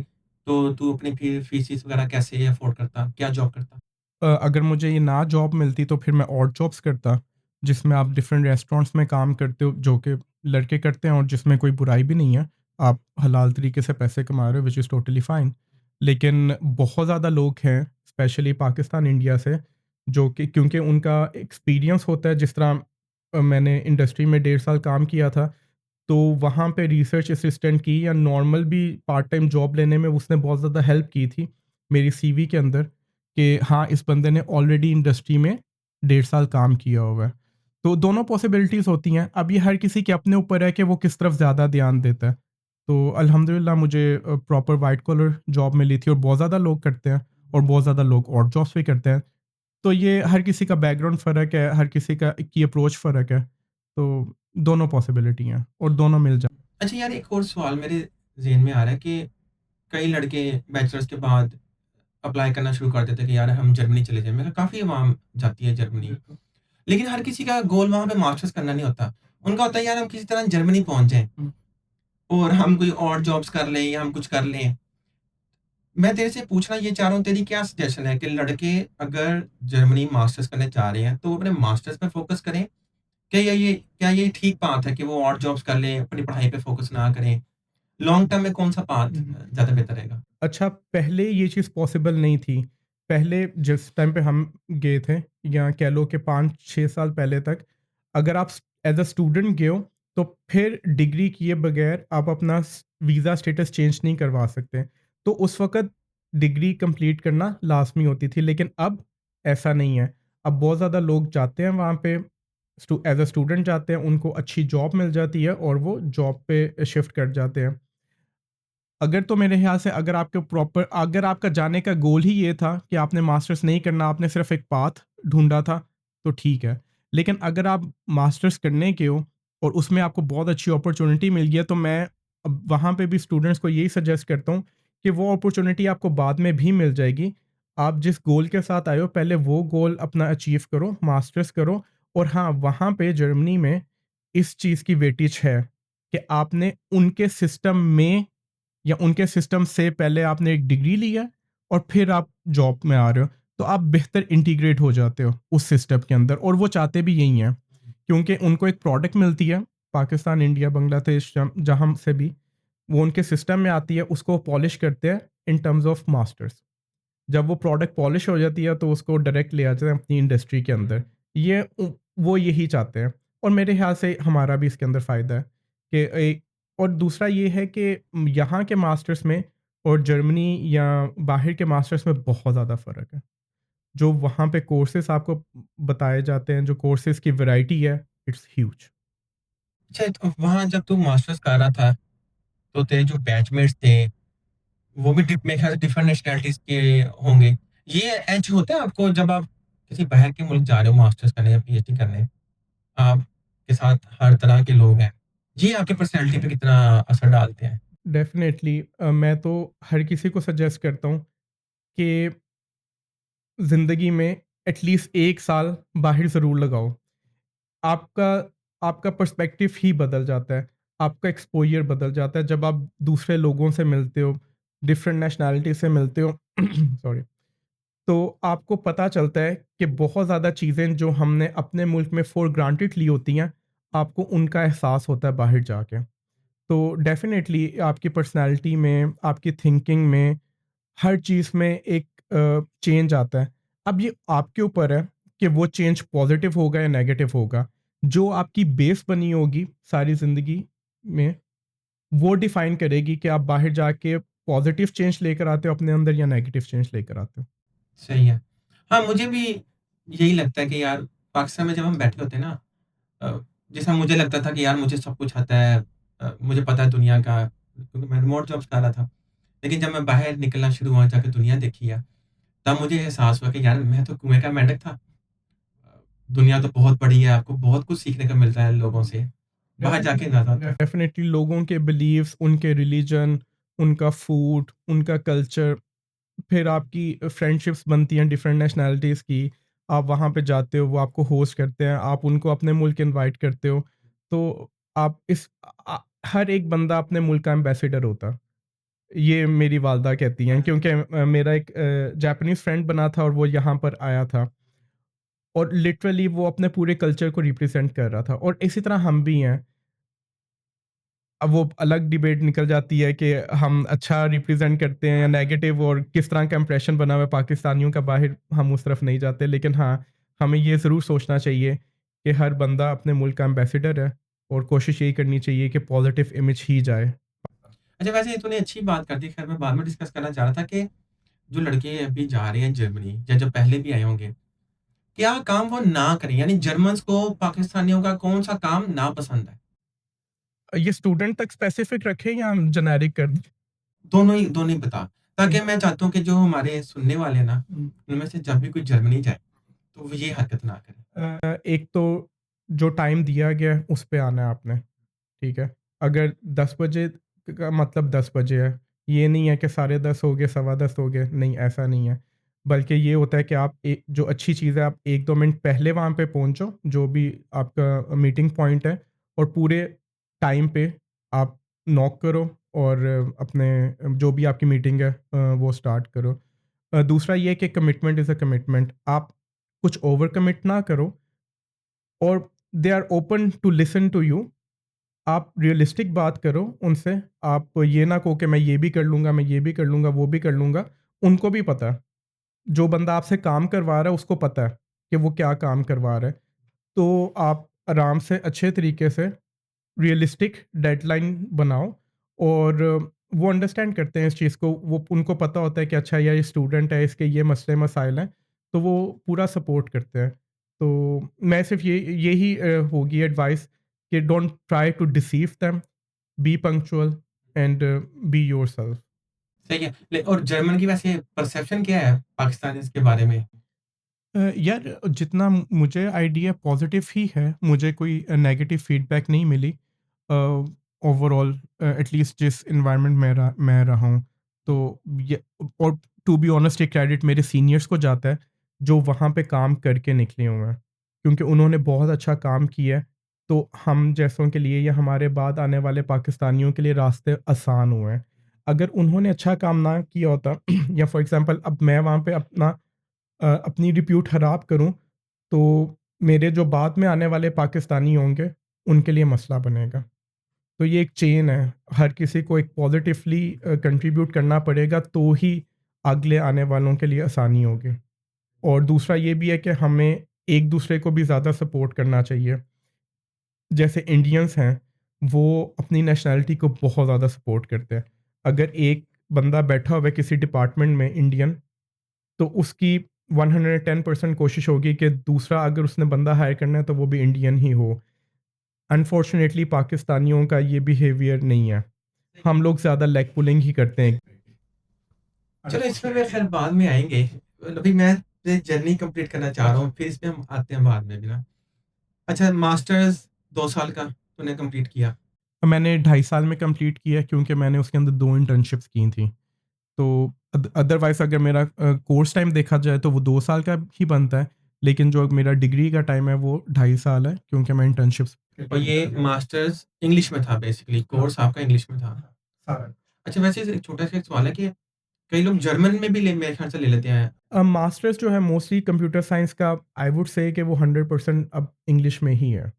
तो तू अपनी फिर फीसिस वगैरह कैसे अफ़ोर्ड करता? क्या जॉब करता? अगर मुझे ये ना जॉब मिलती तो फिर मैं ऑड जॉब्स करता, जिसमें आप डिफरेंट रेस्टोरेंट्स में काम करते हो, जो कि लड़के करते हैं और जिसमें कोई बुराई भी नहीं है। आप हलाल तरीके से पैसे कमा रहे हो व्हिच इज़ टोटली फाइन। लेकिन बहुत ज़्यादा लोग हैं, स्पेशली पाकिस्तान, इंडिया से, जो कि क्योंकि उनका एक्सपीरियंस होता है जिस तरह मैंने इंडस्ट्री में 1.5 साल काम किया था, तो वहाँ पे रिसर्च असिस्टेंट की या नॉर्मल भी पार्ट टाइम जॉब लेने में उसने बहुत ज़्यादा हेल्प की थी मेरी सीवी के अंदर कि हाँ, इस बंदे ने ऑलरेडी इंडस्ट्री में 1.5 साल काम किया हुआ है। तो दोनों पॉसिबिलिटीज़ होती हैं। अब ये हर किसी के अपने ऊपर है कि वो किस तरफ ज़्यादा ध्यान देता है। तो अल्हम्दुलिल्लाह मुझे प्रॉपर व्हाइट कॉलर जॉब मिली थी और बहुत ज़्यादा लोग करते हैं और बहुत ज़्यादा लोग ऑड जॉब्स भी करते हैं। तो ये हर किसी का बैकग्राउंड फ़र्क है, हर किसी का की अप्रोच फ़र्क है। तो दोनों पॉसिबिलिटी हैं और दोनों मिल जा अच्छा यार, एक और सवाल मेरे ज़हन में आ रहा है कि कई लड़के बैचलर्स के बाद अप्लाई करना शुरू कर देते हैं कि यार हम जर्मनी चले जाएँ। मैं काफ़ी अवाम जाती है जर्मनी। लेकिन हर किसी का गोल वहाँ पे मास्टर्स करना नहीं होता। उनका होता है यार हम किसी तरह जर्मनी पहुँच जाएँ और हम कोई और जॉब्स कर लें या हम कुछ कर लें। मैं तेरे से पूछना ये चाह रहा हूँ, तेरी क्या सजेशन है कि लड़के अगर जर्मनी मास्टर्स करने जा रहे हैं तो वो अपने मास्टर्स पे फ़ोकस करें? क्या ये ठीक बात है कि वो और जॉब्स कर लें, अपनी पढ़ाई पे फ़ोकस ना करें? लॉन्ग टर्म में कौन-सा पाथ ज़्यादा बेहतर रहेगा? अच्छा, पहले ये चीज़ पॉसिबल नहीं थी। पहले जिस टाइम पे हम गए थे या कह लो कि 5-6 साल पहले तक, अगर आप एज़ अ स्टूडेंट गए हो, तो फिर डिग्री किए बगैर आप अपना वीज़ा स्टेटस चेंज नहीं करवा सकते। तो उस वक़्त डिग्री कंप्लीट करना लाज़मी होती थी, लेकिन अब ऐसा नहीं है। अब बहुत ज़्यादा लोग जाते हैं वहाँ पे, एज़ अ स्टूडेंट जाते हैं, उनको अच्छी जॉब मिल जाती है और वो जॉब पे शिफ्ट कर जाते हैं। अगर तो मेरे ख़्याल से अगर आपका जाने का गोल ही ये था कि आपने मास्टर्स नहीं करना, आपने सिर्फ़ एक पाथ ढूँढा था, तो ठीक है। लेकिन अगर आप मास्टर्स करने के हो और उसमें आपको बहुत अच्छी अपॉर्च्युनिटी मिल गई है, तो मैं अब वहाँ पे भी स्टूडेंट्स को यही सजेस्ट करता हूँ कि वो अपॉर्च्युनिटी आपको बाद में भी मिल जाएगी। आप जिस गोल के साथ आए हो, पहले वो गोल अपना अचीव करो, मास्टर्स करो और हाँ, वहाँ पे जर्मनी में इस चीज़ की वेटेज है कि आपने उनके सिस्टम में या उनके सिस्टम से पहले आपने एक डिग्री ली है और फिर आप जॉब में आ रहे हो, तो आप बेहतर इंटीग्रेट हो जाते हो उस सिस्टम के अंदर और वो चाहते भी यही हैं। क्योंकि उनको एक प्रोडक्ट मिलती है, पाकिस्तान, इंडिया, बांग्लादेश जहाँ से भी, वो उनके सिस्टम में आती है, उसको पॉलिश करते हैं इन टर्म्स ऑफ मास्टर्स। जब वो प्रोडक्ट पॉलिश हो जाती है, तो उसको डायरेक्ट ले आते हैं अपनी इंडस्ट्री के अंदर। ये वो यही चाहते हैं और मेरे ख़्याल से हमारा भी इसके अंदर फ़ायदा है कि एक और दूसरा ये है कि यहाँ के मास्टर्स में और जर्मनी या बाहर के मास्टर्स में बहुत ज़्यादा फ़र्क है। जो वहाँ पे कोर्सेज़ आपको बताए जाते हैं, जो कोर्सेज़ की वैरायटी है, इट्स ह्यूज। अच्छा, तो वहाँ जब तू मास्टर्स कर रहा था, तो तेरे जो बैचमेट्स थे, वो भी मेरे ख्याल से डिफरेंट नेशनैलिटीज़ के होंगे। ये एज होता है आपको जब आप किसी बाहर के मुल्क जा रहे हो मास्टर्स करने या पीएचडी करने, आपके साथ हर तरह के लोग हैं। ये आपकी पर्सनैलिटी पे कितना असर डालते हैं? डेफ़िनेटली मैं तो हर किसी को सजेस्ट करता हूँ कि ज़िंदगी में एटलीस्ट 1 साल बाहर ज़रूर लगाओ। आपका आपका पर्सपेक्टिव ही बदल जाता है, आपका एक्सपोज़र बदल जाता है जब आप दूसरे लोगों से मिलते हो, डिफरेंट नेशनैलिटी से मिलते हो सॉरी, तो आपको पता चलता है कि बहुत ज़्यादा चीज़ें जो हमने अपने मुल्क में फॉर ग्रांटेड ली होती हैं, आपको उनका एहसास होता है बाहर जाके। तो डेफ़िनेटली आपकी पर्सनैलिटी में, आपकी थिंकिंग में, हर चीज़ में एक चेंज आता है। अब ये आपके ऊपर है कि वो चेंज पॉज़िटिव होगा या नेगेटिव होगा। जो आपकी बेस बनी होगी सारी ज़िंदगी में, वो डिफ़ाइन करेगी कि आप बाहर जाके पॉज़िटिव चेंज लेकर आते हो अपने अंदर या नेगेटिव चेंज लेकर आते हो। सही है। हाँ, मुझे भी यही लगता है कि यार पाकिस्तान में जब हम बैठे होते हैं ना, अ, जैसा मुझे लगता था कि यार मुझे सब कुछ आता है, मुझे पता है दुनिया का, क्योंकि मैं रिमोट जॉब्स कर रहा था। लेकिन जब मैं बाहर निकलना शुरू हुआ, जाके दुनिया देखी है, तब मुझे एहसास हुआ कि यार मैं तो कुएँ का मेंढक था। दुनिया तो बहुत बड़ी है, आपको बहुत कुछ सीखने का मिलता है लोगों से। बाहर जाके ज़्यादा आता है। डेफ़िनेटली लोगों के बिलीव्स, उनके रिलिजन, उनका फूड, उनका कल्चर, फिर आपकी फ्रेंडशिप्स बनती हैं डिफरेंट नेशनैलिटीज़ की। आप वहाँ पे जाते हो, वो आपको होस्ट करते हैं, आप उनको अपने मुल्क इनवाइट करते हो। तो आप हर एक बंदा अपने मुल्क का एम्बेसडर होता है। ये मेरी वालदा कहती हैं क्योंकि मेरा एक जापानीज़ फ्रेंड बना था और वो यहाँ पर आया था और लिटरली वो अपने पूरे कल्चर को रिप्रेज़ेंट कर रहा था और इसी तरह हम भी हैं। अब वो अलग डिबेट निकल जाती है कि हम अच्छा रिप्रेज़ेंट करते हैं या नेगेटिव और किस तरह का इंप्रेशन बना हुआ है पाकिस्तानियों का बाहर, हम उस तरफ नहीं जाते। लेकिन हाँ, हमें ये ज़रूर सोचना चाहिए कि हर बंदा अपने मुल्क का एम्बेसडर है और कोशिश यही करनी चाहिए कि पॉज़िटिव इमेज ही जाए। अच्छा, वैसे ये तूने अच्छी बात कर दी, खैर मैं बाद में डिस्कस करना चाह रहा था कि जो लड़के अभी जा रहे हैं जर्मनी या जो पहले भी आए होंगे, क्या काम वो ना करें? यानी जर्मन्स को पाकिस्तानियों का कौन-सा काम नापसंद है? ये स्टूडेंट तक स्पेसिफिक रखें या जेनेरिक कर दें? दोनों ही बता, ताकि मैं चाहता हूँ कि जो हमारे सुनने वाले हैं ना, उनमें से जब भी कोई जर्मनी जाए, तो वो ये हरकत ना करे। एक तो जो टाइम दिया गया है उस पे आना है आपने, ठीक है? अगर 10 बजे का मतलब 10 बजे है, ये नहीं है कि साढ़े 10 हो गए, सवा 10 हो गए, नहीं ऐसा नहीं है। बल्कि ये होता है कि आप जो अच्छी चीज़ है आप 1-2 मिनट पहले वहाँ पे पहुँचो, जो भी आपका मीटिंग पॉइंट है और पूरे टाइम पे आप नॉक करो और अपने जो भी आपकी मीटिंग है वो स्टार्ट करो। दूसरा ये है कि कमिटमेंट इज़ अ कमिटमेंट। आप कुछ ओवर कमिट ना करो और they are open to listen to you. आप रियलिस्टिक बात करो उनसे, आप ये ना कहो कि मैं ये भी कर लूँगा, मैं ये भी कर लूँगा, वो भी कर लूँगा। उनको भी पता है, जो बंदा आपसे काम करवा रहा है उसको पता है कि वो क्या काम करवा रहा है। तो आप आराम से अच्छे तरीके से रियलिस्टिक डेडलाइन बनाओ और वो अंडरस्टैंड करते हैं इस चीज़ को। वो उनको पता होता है कि अच्छा यार ये स्टूडेंट है, इसके ये मसले-मसाइल हैं, तो वो पूरा सपोर्ट करते हैं। तो मैं सिर्फ़ यही होगी एडवाइस कि don't try to deceive them, be punctual and be yourself. सही है। ले और जर्मन की वैसे परसेप्शन क्या है पाकिस्तानीज़ के बारे में? यार जितना मुझे आइडिया पॉज़िटिव ही है, मुझे कोई नेगेटिव फीडबैक नहीं मिली। ओवरऑल एटलीस्ट जिस एनवायरनमेंट में मैं रहा हूँ। तो ये और टू बी ऑनेस्ट ये क्रेडिट मेरे सीनियर्स को जाता है, जो वहाँ पे काम करके निकले हुए हैं। क्योंकि उन्होंने बहुत अच्छा काम किया है, तो हम जैसों के लिए या हमारे बाद आने वाले पाकिस्तानियों के लिए रास्ते आसान हुए हैं। अगर उन्होंने अच्छा काम ना किया होता या फॉर एग्ज़ाम्पल अब मैं वहाँ पे अपनी रिप्यूट खराब करूँ, तो मेरे जो बाद में आने वाले पाकिस्तानी होंगे, उनके लिए मसला बनेगा। तो ये एक चेन है, हर किसी को एक पॉज़िटिवली कंट्रीब्यूट करना पड़ेगा, तो ही अगले आने वालों के लिए आसानी होगी। और दूसरा ये भी है कि हमें एक-दूसरे को भी ज़्यादा सपोर्ट करना चाहिए। जैसे इंडियंस हैं, वो अपनी नेशनैलिटी को बहुत ज़्यादा सपोर्ट करते हैं। अगर एक बंदा बैठा हुआ है किसी डिपार्टमेंट में इंडियन, तो उसकी 110% कोशिश होगी कि दूसरा अगर उसने बंदा हायर करना है तो वो भी इंडियन ही हो। अनफॉर्चुनेटली पाकिस्तानियों का ये बिहेवियर नहीं है। हम लोग ज़्यादा लेग पुलिंग ही करते हैं। चलो इस पे मैं खैर बाद में आएँगे। अभी मैं ये जर्नी कंप्लीट करना चाह रहा हूँ, फिर इस पे हम आते हैं बाद में भी ना। अच्छा, मास्टर्स 2 साल का तूने कंप्लीट किया। मैंने 2.5 साल में कंप्लीट किया क्योंकि मैंने उसके अंदर 2 इंटर्नशिप्स की थी। तो अदरवाइज़ अगर मेरा कोर्स टाइम देखा जाए तो वो 2 साल का ही बनता है, लेकिन जो मेरा डिग्री का टाइम है वो 2.5 साल है क्योंकि मैं इंटर्नशिप्स। और ये मास्टर्स इंग्लिश में था बेसिकली, कोर्स आपका इंग्लिश में था। हाँ। अच्छा, वैसे एक छोटा-सा एक सवाल है कि कई लोग जर्मन में भी ले मेरे ख़्याल से ले लेते हैं। मास्टर्स जो है मोस्टली कंप्यूटर साइंस का आई वुड से कि वो 100% अब इंग्लिश में ही है।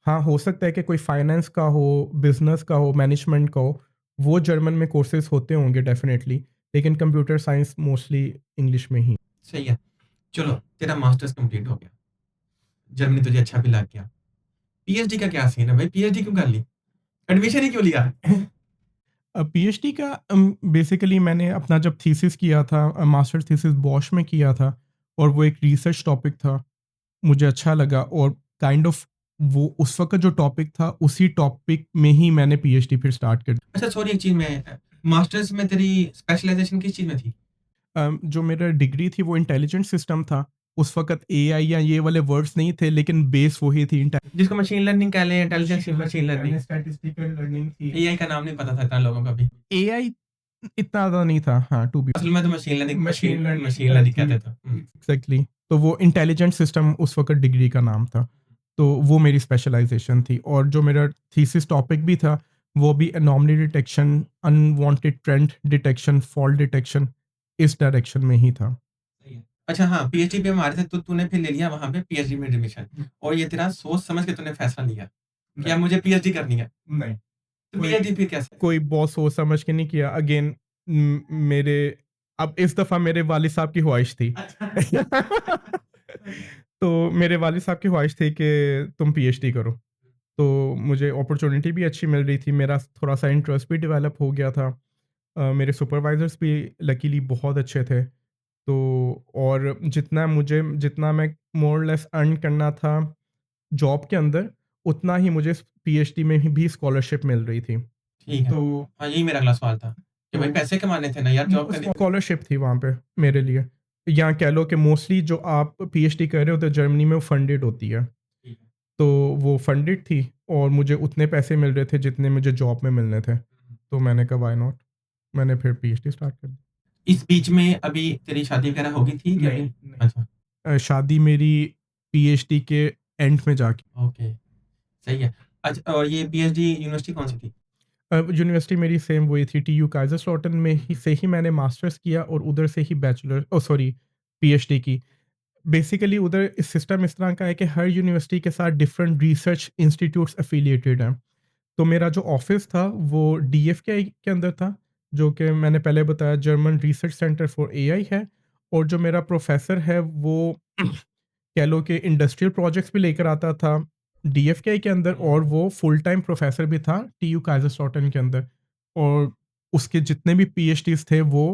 हाँ, हो सकता है कि कोई फाइनेंस का हो, बिज़नेस का हो, मैनेजमेंट का हो, वो जर्मन में कोर्सेज़ होते होंगे डेफ़िनेटली, लेकिन कंप्यूटर साइंस मोस्टली इंग्लिश में ही। सही है। चलो, तेरा मास्टर्स कंप्लीट हो गया। जर्मनी तुझे अच्छा भी लग गया। पीएचडी का क्या सीन है भाई? पीएचडी क्यों कर ली? एडमिशन ही क्यों लिया? पीएचडी का बेसिकली मैंने अपना जब थीसिस किया था मास्टर्स थीसिस बॉश में किया था और वो एक रिसर्च टॉपिक था। मुझे अच्छा लगा और काइंड ऑफ वो उस वक़्त जो टॉपिक था, उसी टॉपिक में ही मैंने पीएचडी फिर स्टार्ट कर दी। अच्छा सॉरी, एक चीज़ मैं मास्टर्स में तेरी स्पेशलाइज़ेशन किस चीज़ में थी? जो मेरा डिग्री थी वो इंटेलिजेंट सिस्टम था। उस वक़्त एआई या ये वाले वर्ड्स नहीं थे लेकिन बेस वही थी जिसको मशीन लर्निंग कह लें, intelligence machine learning. Statistical learning थी। एआई का नाम नहीं पता था इतना लोगों का भी। एआई इतना ज़्यादा नहीं था हाँ, टू बी असल में तो मशीन लर्निंग मशीन थी। लर्निंग कहते थे। हुँ। एग्ज़ैक्टली। तो वो इंटेलिजेंट सिस्टम उस वक़्त डिग्री का नाम था। तो वो मेरी स्पेशलाइज़ेशन थी और जो मेरा थीसिस टॉपिक भी था, वो भी anomaly detection, unwanted trend detection, fault detection इस डायरेक्शन में ही था। सही है। अच्छा हाँ, पीएचडी पे हम आ रहे थे तो तूने फिर ले लिया वहाँ पे पीएचडी में एडमिशन और ये तेरा सोच समझ के तूने फैसला लिया कि अब मुझे पीएचडी करनी है। नहीं। तो कोई पीएचडी फिर कैसे? कोई बहुत सोच समझ के नहीं किया। अगेन मेरे अब इस दफ़ा मेरे वालिद साहब की ख्वाहिश थी। तो मेरे वालिद साहब की ख्वाहिश थी कि तुम पीएचडी करो। तो मुझे अपॉर्च्युनिटी भी अच्छी मिल रही थी, मेरा थोड़ा-सा इंटरेस्ट भी डेवलप हो गया था। मेरे सुपरवाइज़र्स भी लकीली बहुत अच्छे थे। तो और जितना मैं मोर और लेस अर्न करना था जॉब के अंदर, उतना ही मुझे पीएचडी में ही भी स्कॉलरशिप मिल रही थी। ठीक है। तो हाँ, यही मेरा अगला सवाल था कि भाई तो पैसे कमाने थे ना यार, जॉब करनी थी। स्कॉलरशिप थी वहाँ पे मेरे लिए। या कह लो कि मोस्टली जो आप पीएचडी कर रहे हो तो जर्मनी में वो फंडेड होती है। ठीक है। तो वो फंडेड थी और मुझे उतने पैसे मिल रहे थे जितने मुझे जॉब में मिलने थे। तो मैंने कहा व्हाई नॉट? मैंने फिर पीएचडी स्टार्ट कर दी। इस बीच में अभी तेरी शादी वगैरह हो गई थी कि नहीं, अभी? नहीं। अच्छा, शादी मेरी पीएचडी के एंड में जाके। ओके, सही है। अच्छा, और ये पीएचडी यूनिवर्सिटी कौन-सी थी? यूनिवर्सिटी मेरी सेम वही थी, टीयू काइज़रस्लॉटन में ही से ही मैंने मास्टर्स किया और उधर से ही सॉरी पीएचडी की। बेसिकली उधर सिस्टम इस तरह का है कि हर यूनिवर्सिटी के साथ डिफरेंट रिसर्च इंस्टीट्यूट्स एफिलिएटेड हैं। तो मेरा जो ऑफ़िस था वो डीएफके के अंदर था, जो कि मैंने पहले बताया German research centre for AI है। और जो मेरा प्रोफ़ेसर है वो कह लो कि इंडस्ट्रियल प्रोजेक्ट्स भी लेकर आता था डीएफके के अंदर, और वो फुल टाइम प्रोफ़ेसर भी था टीयू काइज़रस्लॉटन के अंदर। और उसके जितने भी पीएचडीज़ थे वो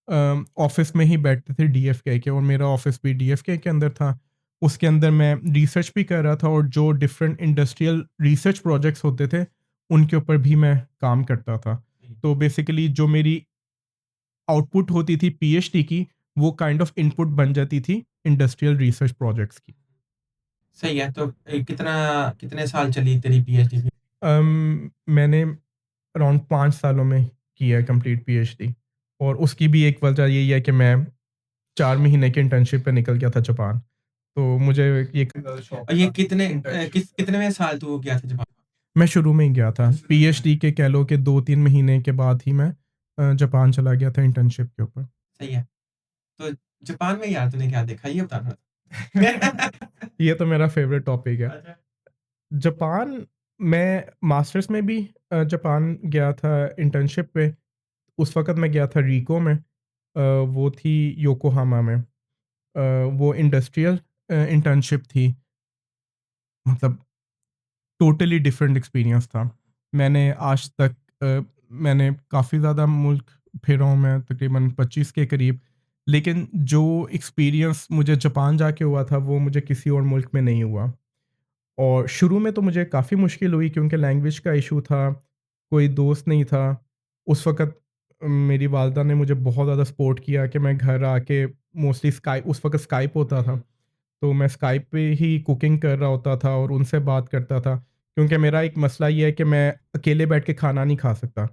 ऑफ़िस में ही बैठते थे डीएफके के, और मेरा ऑफ़िस भी डीएफके के अंदर था। उसके अंदर मैं रिसर्च भी कर रहा था और जो डिफरेंट इंडस्ट्रियल रिसर्च प्रोजेक्ट्स होते थे, उनके ऊपर भी मैं काम करता था। तो बेसिकली जो मेरी आउटपुट होती थी पीएचडी की, वो काइंड ऑफ इनपुट बन जाती थी इंडस्ट्रियल रिसर्च प्रोजेक्ट्स की। सही है, तो कितने साल चली तेरी पीएचडी फिर? मैंने अराउंड 5 सालों में की है कंप्लीट पीएचडी। और उसकी भी एक वजह यही है कि मैं 4 महीने की इंटर्नशिप पे निकल गया था जापान। तो मुझे ये काफ़ी ज़्यादा शौक और ये था इंटर्नशिप का। कितनेवें साल तू गया था जापान? मैं शुरू में ही गया था। पीएचडी के कह लो कि 2-3 महीने के बाद ही मैं जापान चला गया था इंटर्नशिप के ऊपर। सही है। तो जापान में यार तूने क्या देखा ये बता थोड़ा? ये तो मेरा फ़ेवरेट टॉपिक है। अच्छा। जापान मैं मास्टर्स में भी जापान गया था इंटर्नशिप पे। उस वक़्त मैं गया था रिको में। वो थी योकोहामा में। वो इंडस्ट्रियल इंटर्नशिप थी। मतलब टोटली डिफरेंट एक्सपीरियंस था। मैंने आज तक मैंने काफ़ी ज़्यादा मुल्क फिरा हूँ मैं, तकरीबन 25 के करीब। लेकिन जो एक्सपीरियंस मुझे जापान जाके हुआ था, वो मुझे किसी और मुल्क में नहीं हुआ। और शुरू में तो मुझे काफ़ी मुश्किल हुई क्योंकि लैंग्वेज का इशू था, कोई दोस्त नहीं था। उस वक़्त मेरी वालदा ने मुझे बहुत ज़्यादा सपोर्ट किया कि मैं घर आके मोस्टली उस वक़्त स्काइप होता था। तो मैं स्काइप पे ही कुकिंग कर रहा होता था और उनसे बात करता था। क्योंकि मेरा एक मसला ये है कि मैं अकेले बैठ के खाना नहीं खा सकता।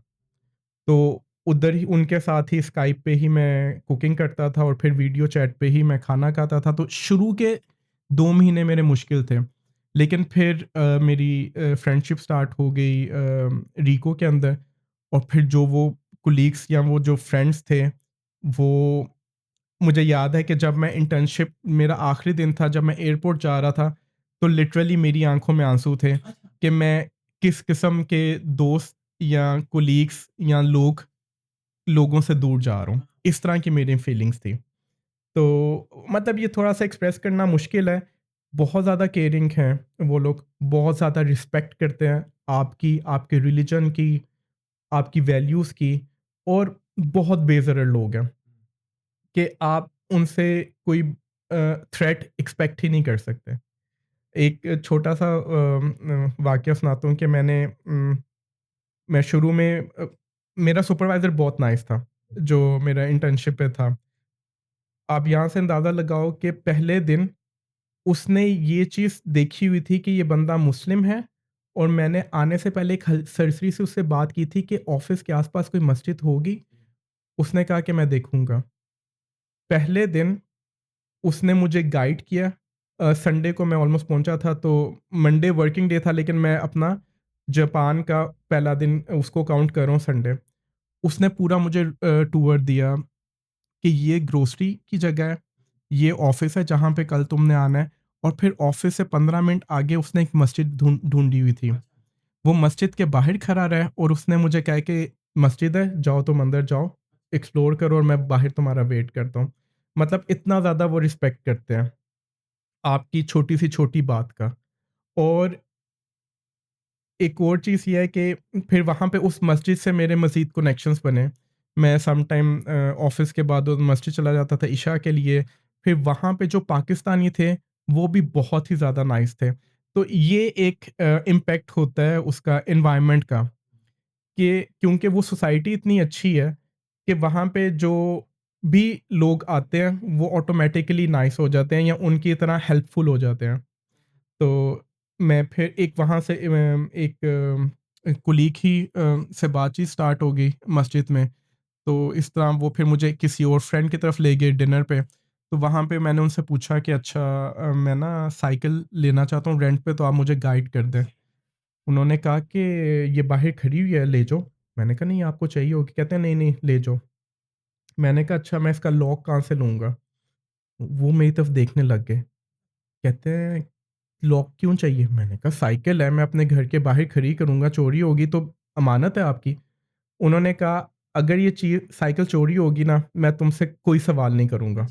तो उधर ही उनके साथ ही स्काइप पे ही मैं कुकिंग करता था और फिर वीडियो चैट पे ही मैं खाना खाता था। तो शुरू के 2 महीने मेरे मुश्किल थे। लेकिन फिर मेरी फ्रेंडशिप स्टार्ट हो गई रिको के अंदर। और फिर जो वो कोलीग्स या वो जो फ्रेंड्स थे, वो मुझे याद है कि जब मैं इंटर्नशिप मेरा आखिरी दिन था, जब मैं एयरपोर्ट जा रहा था, तो लिटरली मेरी आँखों में आँसू थे कि मैं किस किस्म के दोस्त या कोलीग्स या लोगों से दूर जा रहा हूँ। इस तरह की मेरी फीलिंग्स थी। तो मतलब ये थोड़ा-सा एक्सप्रेस करना मुश्किल है। बहुत ज़्यादा केयरिंग हैं वो लोग, बहुत ज़्यादा रिस्पेक्ट करते हैं आपकी, आपके रिलिजन की, आपकी वैल्यूज़ की। और बहुत बेज़िक्र लोग हैं कि आप उनसे कोई थ्रेट एक्सपेक्ट ही नहीं कर सकते। एक छोटा-सा वाक़या सुनाता हूँ कि मैं शुरू में मेरा सुपरवाइज़र बहुत नाइस था, जो मेरा इंटर्नशिप पे था। आप यहाँ से अंदाज़ा लगाओ कि पहले दिन उसने ये चीज़ देखी हुई थी कि ये बंदा मुस्लिम है। और मैंने आने से पहले एक सरसरी से उससे बात की थी कि ऑफ़िस के आस-पास कोई मस्जिद होगी? उसने कहा कि मैं देखूँगा। पहले दिन उसने मुझे गाइड किया। संडे को मैं ऑलमोस्ट पहुँचा था, तो मंडे वर्किंग डे था, लेकिन मैं अपना जापान का पहला दिन उसको काउंट कर रहा हूँ संडे। उसने पूरा मुझे टूर दिया कि ये ग्रोसरी की जगह है, ये ऑफ़िस है जहाँ पे कल तुमने आना है। और फिर ऑफ़िस से 15 मिनट आगे उसने एक मस्जिद ढूँढी हुई थी। वो मस्जिद के बाहर खड़ा रहा और उसने मुझे कहा कि मस्जिद है, जाओ तुम अंदर जाओ, एक्सप्लोर करो और मैं बाहर तुम्हारा वेट करता हूँ। मतलब इतना ज़्यादा वो रिस्पेक्ट करते हैं, आपकी छोटी-सी छोटी बात का। और एक और चीज़ ये है कि फिर वहाँ पे उस मस्जिद से मेरे मज़ीद कनेक्शंस बने। मैं सम टाइम ऑफ़िस के बाद उस मस्जिद चला जाता था इशा के लिए। फिर वहाँ पे जो पाकिस्तानी थे, वो भी बहुत ही ज़्यादा नाइस थे। तो ये एक इम्पैक्ट होता है उसका एनवायरनमेंट का, कि क्योंकि वो सोसाइटी इतनी अच्छी है कि वहाँ पे जो भी लोग आते हैं, वो ऑटोमैटिकली नाइस हो जाते हैं या उनकी तरह हेल्पफुल हो जाते हैं। तो मैं फिर एक वहाँ से एक कुलीग ही से बातचीत स्टार्ट हो गई मस्जिद में। तो इस तरह वो फिर मुझे किसी और फ्रेंड की तरफ ले गए डिनर पे। तो वहाँ पे मैंने उनसे पूछा कि अच्छा मैं ना साइकिल लेना चाहता हूँ रेंट पे, तो आप मुझे गाइड कर दें। उन्होंने कहा कि ये बाहर खड़ी हुई है, ले जाओ। मैंने कहा नहीं आपको चाहिए होगी, कहते हैं नहीं, नहीं ले जाओ। मैंने कहा अच्छा मैं इसका लॉक कहाँ से लूँगा? वो मेरी तरफ देखने लग गए। कहते हैं लॉक क्यों चाहिए? मैंने कहा साइकिल है, मैं अपने घर के बाहर खड़ी करूँगा, चोरी होगी तो अमानत है आपकी। उन्होंने कहा अगर ये चीज़ साइकिल चोरी होगी ना, मैं तुमसे कोई सवाल नहीं करूँगा।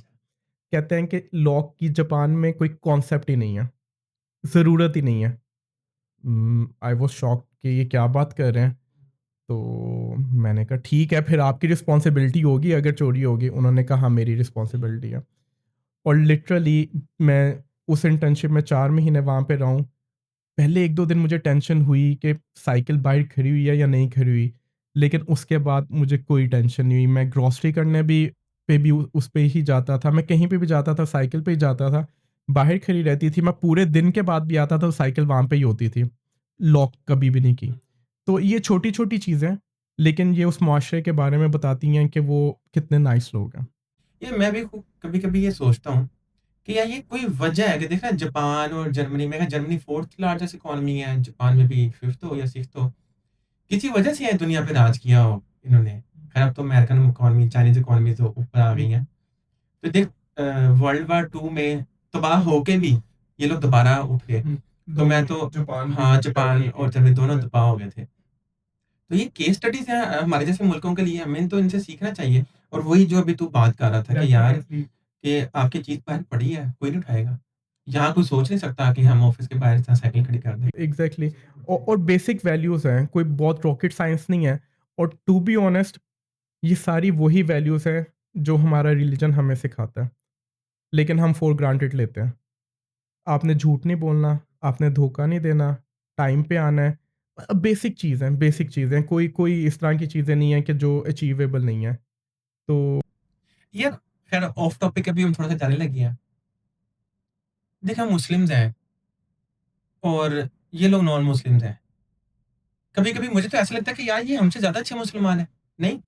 कहते हैं कि लॉक की जापान में कोई कॉन्सेप्ट ही नहीं है, ज़रूरत ही नहीं है। आई वाज़ शॉक्ड कि ये क्या बात कर रहे हैं। तो मैंने कहा ठीक है फिर आपकी रिस्पॉन्सिबिलिटी होगी अगर चोरी होगी। उन्होंने कहा हाँ मेरी रिस्पॉन्सिबिलिटी है। और लिटरली मैं उस इंटर्नशिप में 4 महीने वहाँ पे रहा हूँ। पहले 1-2 दिन मुझे टेंशन हुई कि साइकिल बाहर खड़ी हुई है या नहीं खड़ी हुई। लेकिन उसके बाद मुझे कोई टेंशन नहीं हुई। मैं ग्रोसरी करने भी उस पे ही जाता था। मैं कहीं पे भी जाता था साइकिल पे ही जाता था। बाहर खड़ी रहती थी। मैं पूरे दिन के बाद भी आता था तो साइकिल वहाँ पे ही होती थी। लॉक कभी भी नहीं की। तो ये छोटी-छोटी चीज़ें, लेकिन ये उस मुआशरे के बारे में बताती हैं कि वो कितने नाइस लोग हैं। ये मैं भी खु कभी-कभी ये सोचता हूँ कि यार ये कोई वजह है कि देखा जापान और जर्मनी में, जर्मनी 4th लार्जेस्ट इकोनॉमी है, जापान में भी 5th हो या 6th हो। किसी वजह से ये दुनिया पे राज किया हो इन्होंने। खैर अब तो अमेरिकन इकोनॉमी, चाइनीज़ इकोनॉमी तो ऊपर आ गई है। तो देख वर्ल्ड वॉर 2 में तबाह होके भी ये लोग दोबारा उठ गए। तो मैं तो हाँ, जापान और जर्मनी दोनों तबाह हो गए थे। तो ये केस स्टडीज़ हैं हमारे जैसे मुल्कों के लिए, हमें तो इनसे सीखना चाहिए। और वही जो अभी तू बात कर रहा था कि यार कि आपकी चीज़ बाहर पड़ी है, कोई नहीं उठाएगा। यहाँ कोई सोच नहीं सकता कि हम ऑफ़िस के बाहर इस तरह साइकिल खड़ी कर दें। एग्ज़ैक्टली। और बेसिक वैल्यूज़ हैं, कोई बहुत रॉकेट साइंस नहीं है। और टू बी ऑनेस्ट ये सारी वही वैल्यूज़ हैं जो हमारा रिलीजन हमें सिखाता है, लेकिन हम फॉर ग्रांटेड लेते हैं। आपने झूठ नहीं बोलना, आपने धोखा नहीं देना, टाइम पे आना है। बेसिक चीज़ें, बेसिक चीज़ें, कोई कोई इस तरह की चीज़ें नहीं हैं कि जो अचीवेबल नहीं है। तो यार खैर ऑफ टॉपिक अभी हम थोड़ा-सा जाने लगे हैं। देख हम मुस्लिम्स हैं और ये लोग नॉन मुस्लिम्स हैं। कभी-कभी मुझे तो ऐसा लगता है कि यार ये हमसे ज़्यादा अच्छे मुसलमान हैं। नहीं?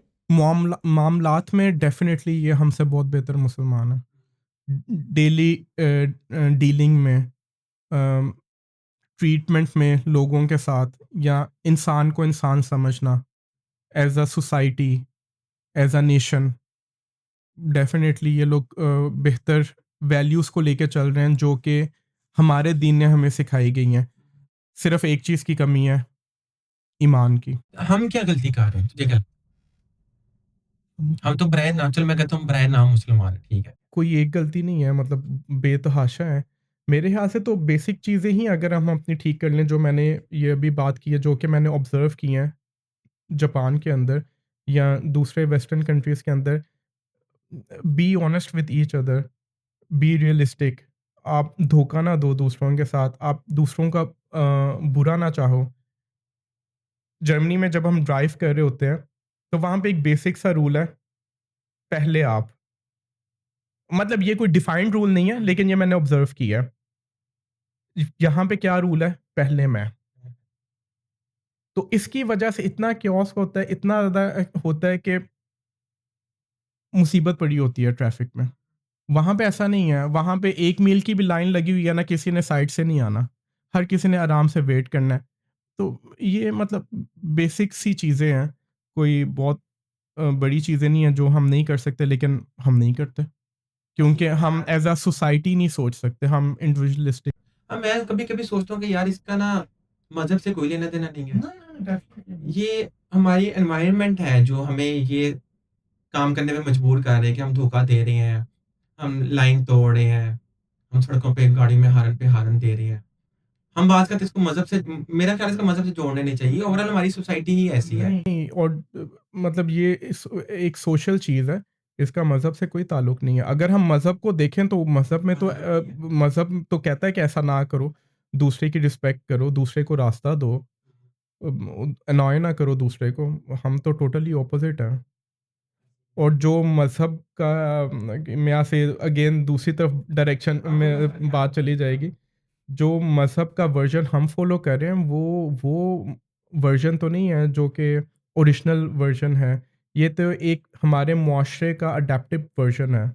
मामलात में डेफ़िनेटली ये हमसे बहुत बेहतर मुसलमान हैं। डेली डीलिंग में, अ, ट्रीटमेंट में लोगों के साथ, या इंसान को इंसान समझना, as a society, as a nation, definitely ये लोग बेहतर वैल्यूज़ को लेके चल रहे हैं जो कि हमारे दीन ने हमें सिखाई गई हैं। सिर्फ़ एक चीज़ की कमी है, ईमान की। हम क्या गलती कर रहे हैं? तुझे क्या हम तो बराए नाम चल मैं कहता हूँ बराए नाम मुसलमान हैं, ठीक है। कोई एक गलती नहीं है, मतलब बेतहाशा है। मेरे ख़्याल से तो बेसिक चीज़ें ही अगर हम अपनी ठीक कर लें, जो मैंने ये अभी बात की है, जो कि मैंने ऑब्ज़र्व की हैं जापान के अंदर या दूसरे वेस्टर्न कंट्रीज़ के अंदर, be honest with each other, be realistic. आप धोखा ना दो दूसरों के साथ, आप दूसरों का बुरा ना चाहो। जर्मनी में जब हम ड्राइव कर रहे होते हैं, तो वहाँ पे एक बेसिक सा रूल है, पहले आप। मतलब ये कोई डिफाइंड रूल नहीं है, लेकिन ये मैंने ऑब्ज़र्व किया है। यहाँ पे क्या रूल है, पहले मैं। तो इसकी वजह से इतना chaos होता है, इतना ज़्यादा होता है कि मुसीबत पड़ी होती है ट्रैफ़िक में। वहाँ पे ऐसा नहीं है, वहाँ पे 1 मील की भी लाइन लगी हुई है ना, किसी ने साइड से नहीं आना। हर किसी ने आराम से वेट करना है। तो ये मतलब बेसिक सी चीज़ें हैं, कोई बहुत बड़ी चीज़ें नहीं हैं जो हम नहीं कर सकते, लेकिन हम नहीं करते। क्योंकि हम एज़ अ सोसाइटी नहीं सोच सकते, हम इंडिविजुअलिस्टिक। हाँ, मैं कभी-कभी सोचता हूँ कि यार इसका ना मज़हब से कोई लेना-देना नहीं है। ये हमारी एनवायरनमेंट है जो हमें ये काम करने पे मजबूर कर रहे हैं कि हम धोखा दे रहे हैं, हम लाइन तोड़ रहे हैं, हम सड़कों पे गाड़ी में हॉर्न पे हॉर्न दे रहे हैं। हम बात करते हैं इसको मज़हब से मेरा ख़्याल है इसको मज़हब से जोड़ना नहीं चाहिए, ओवरऑल हमारी सोसाइटी ही ऐसी है। नहीं और मतलब ये एक सोशल चीज़ है, इसका मज़हब से कोई ताल्लुक नहीं है। अगर हम मज़हब को देखें तो मज़हब में तो मज़हब तो कहता है कि ऐसा ना करो, दूसरे की रिस्पेक्ट करो, दूसरे को रास्ता दो, अनॉय ना करो दूसरे को। हम तो टोटली ऑपोज़िट हैं। और जो मज़हब का यहाँ से अगेन दूसरी तरफ डायरेक्शन में बात चली जाएगी। जो मज़हब का वर्ज़न हम फ़ॉलो कर रहे हैं वो वर्ज़न तो नहीं है जो कि ओरिजिनल वर्ज़न है। ये तो एक हमारे मुआशरे का अडैप्टिव वर्ज़न है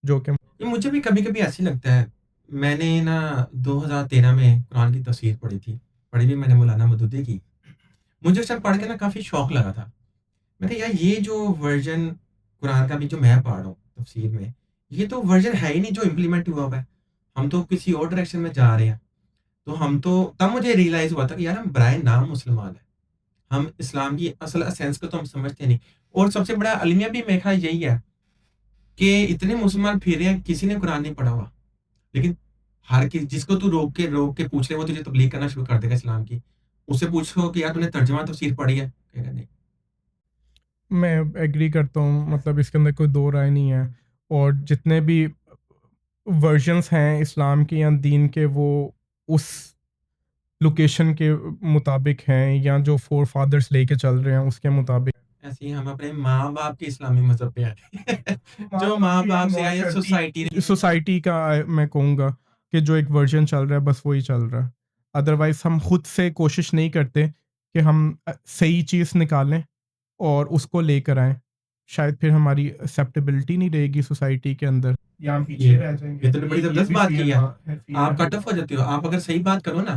जो कि ये मुझे भी कभी-कभी ऐसे ही लगता है। मैंने ना 2013 में कुरान की तफ़सीर पढ़ी थी। पढ़ी भी मैंने मौलाना मदूदी की। मुझे उस टाइम पढ़ के ना काफ़ी शॉक लगा था। मैं कहा यार ये जो वर्ज़न कुरान का भी जो मैं पढ़ रहा हूँ तफ़सीर में, ये तो वर्ज़न है ही नहीं जो इम्प्लीमेंट हुआ हुआ है। हम तो किसी और डायरेक्शन में जा रहे हैं। तो हम तो तब मुझे रियलाइज़ हुआ था कि यार हम बराए नाम मुसलमान हैं। हम इस्लाम की असल एसेंस को तो हम समझते नहीं। और सबसे बड़ा अलमिया भी मेरा ख़्याल यही है कि इतने मुसलमान फिर रहे हैं, किसी ने कुरान नहीं पढ़ा हुआ। लेकिन हर कि जिसको तू रोक के पूछ ले, वो तुझे तबलीग करना शुरू कर देगा इस्लाम की। उससे पूछो कि यार तूने तर्जुमा तफ़सीर पढ़ी है? कहेगा नहीं। मैं एग्री करता हूँ मतलब इसके अंदर कोई दो राय नहीं है। और जितने भी वर्ज़न्स हैं इस्लाम के या दीन के वो उस लोकेशन के मुताबिक हैं या जो फ़ोर फ़ादर्स लेके चल रहे हैं उसके मुताबिक। ऐसे ही हम अपने माँ-बाप के इस्लामी मज़हब पे हैं। जो माँ-बाप की या माँ-बाप से आए हैं सोसाइटी ने। मुआशरती सोसाइटी का मैं कहूँगा कि जो एक वर्ज़न चल रहा है बस वही चल रहा है। अदरवाइज़ हम खुद से कोशिश नहीं करते कि हम सही चीज़ निकालें और उसको लेकर आएँ। शायद फिर हमारी एक्सेप्टेबिलिटी नहीं रहेगी सोसाइटी के अंदर या हम ये पीछे रह जाएँगे। ये तूने बड़ी ये ज़बरदस्त भी बात की है। फ़ियर आप कट ऑफ हो जाते हो। आप अगर सही बात करो ना,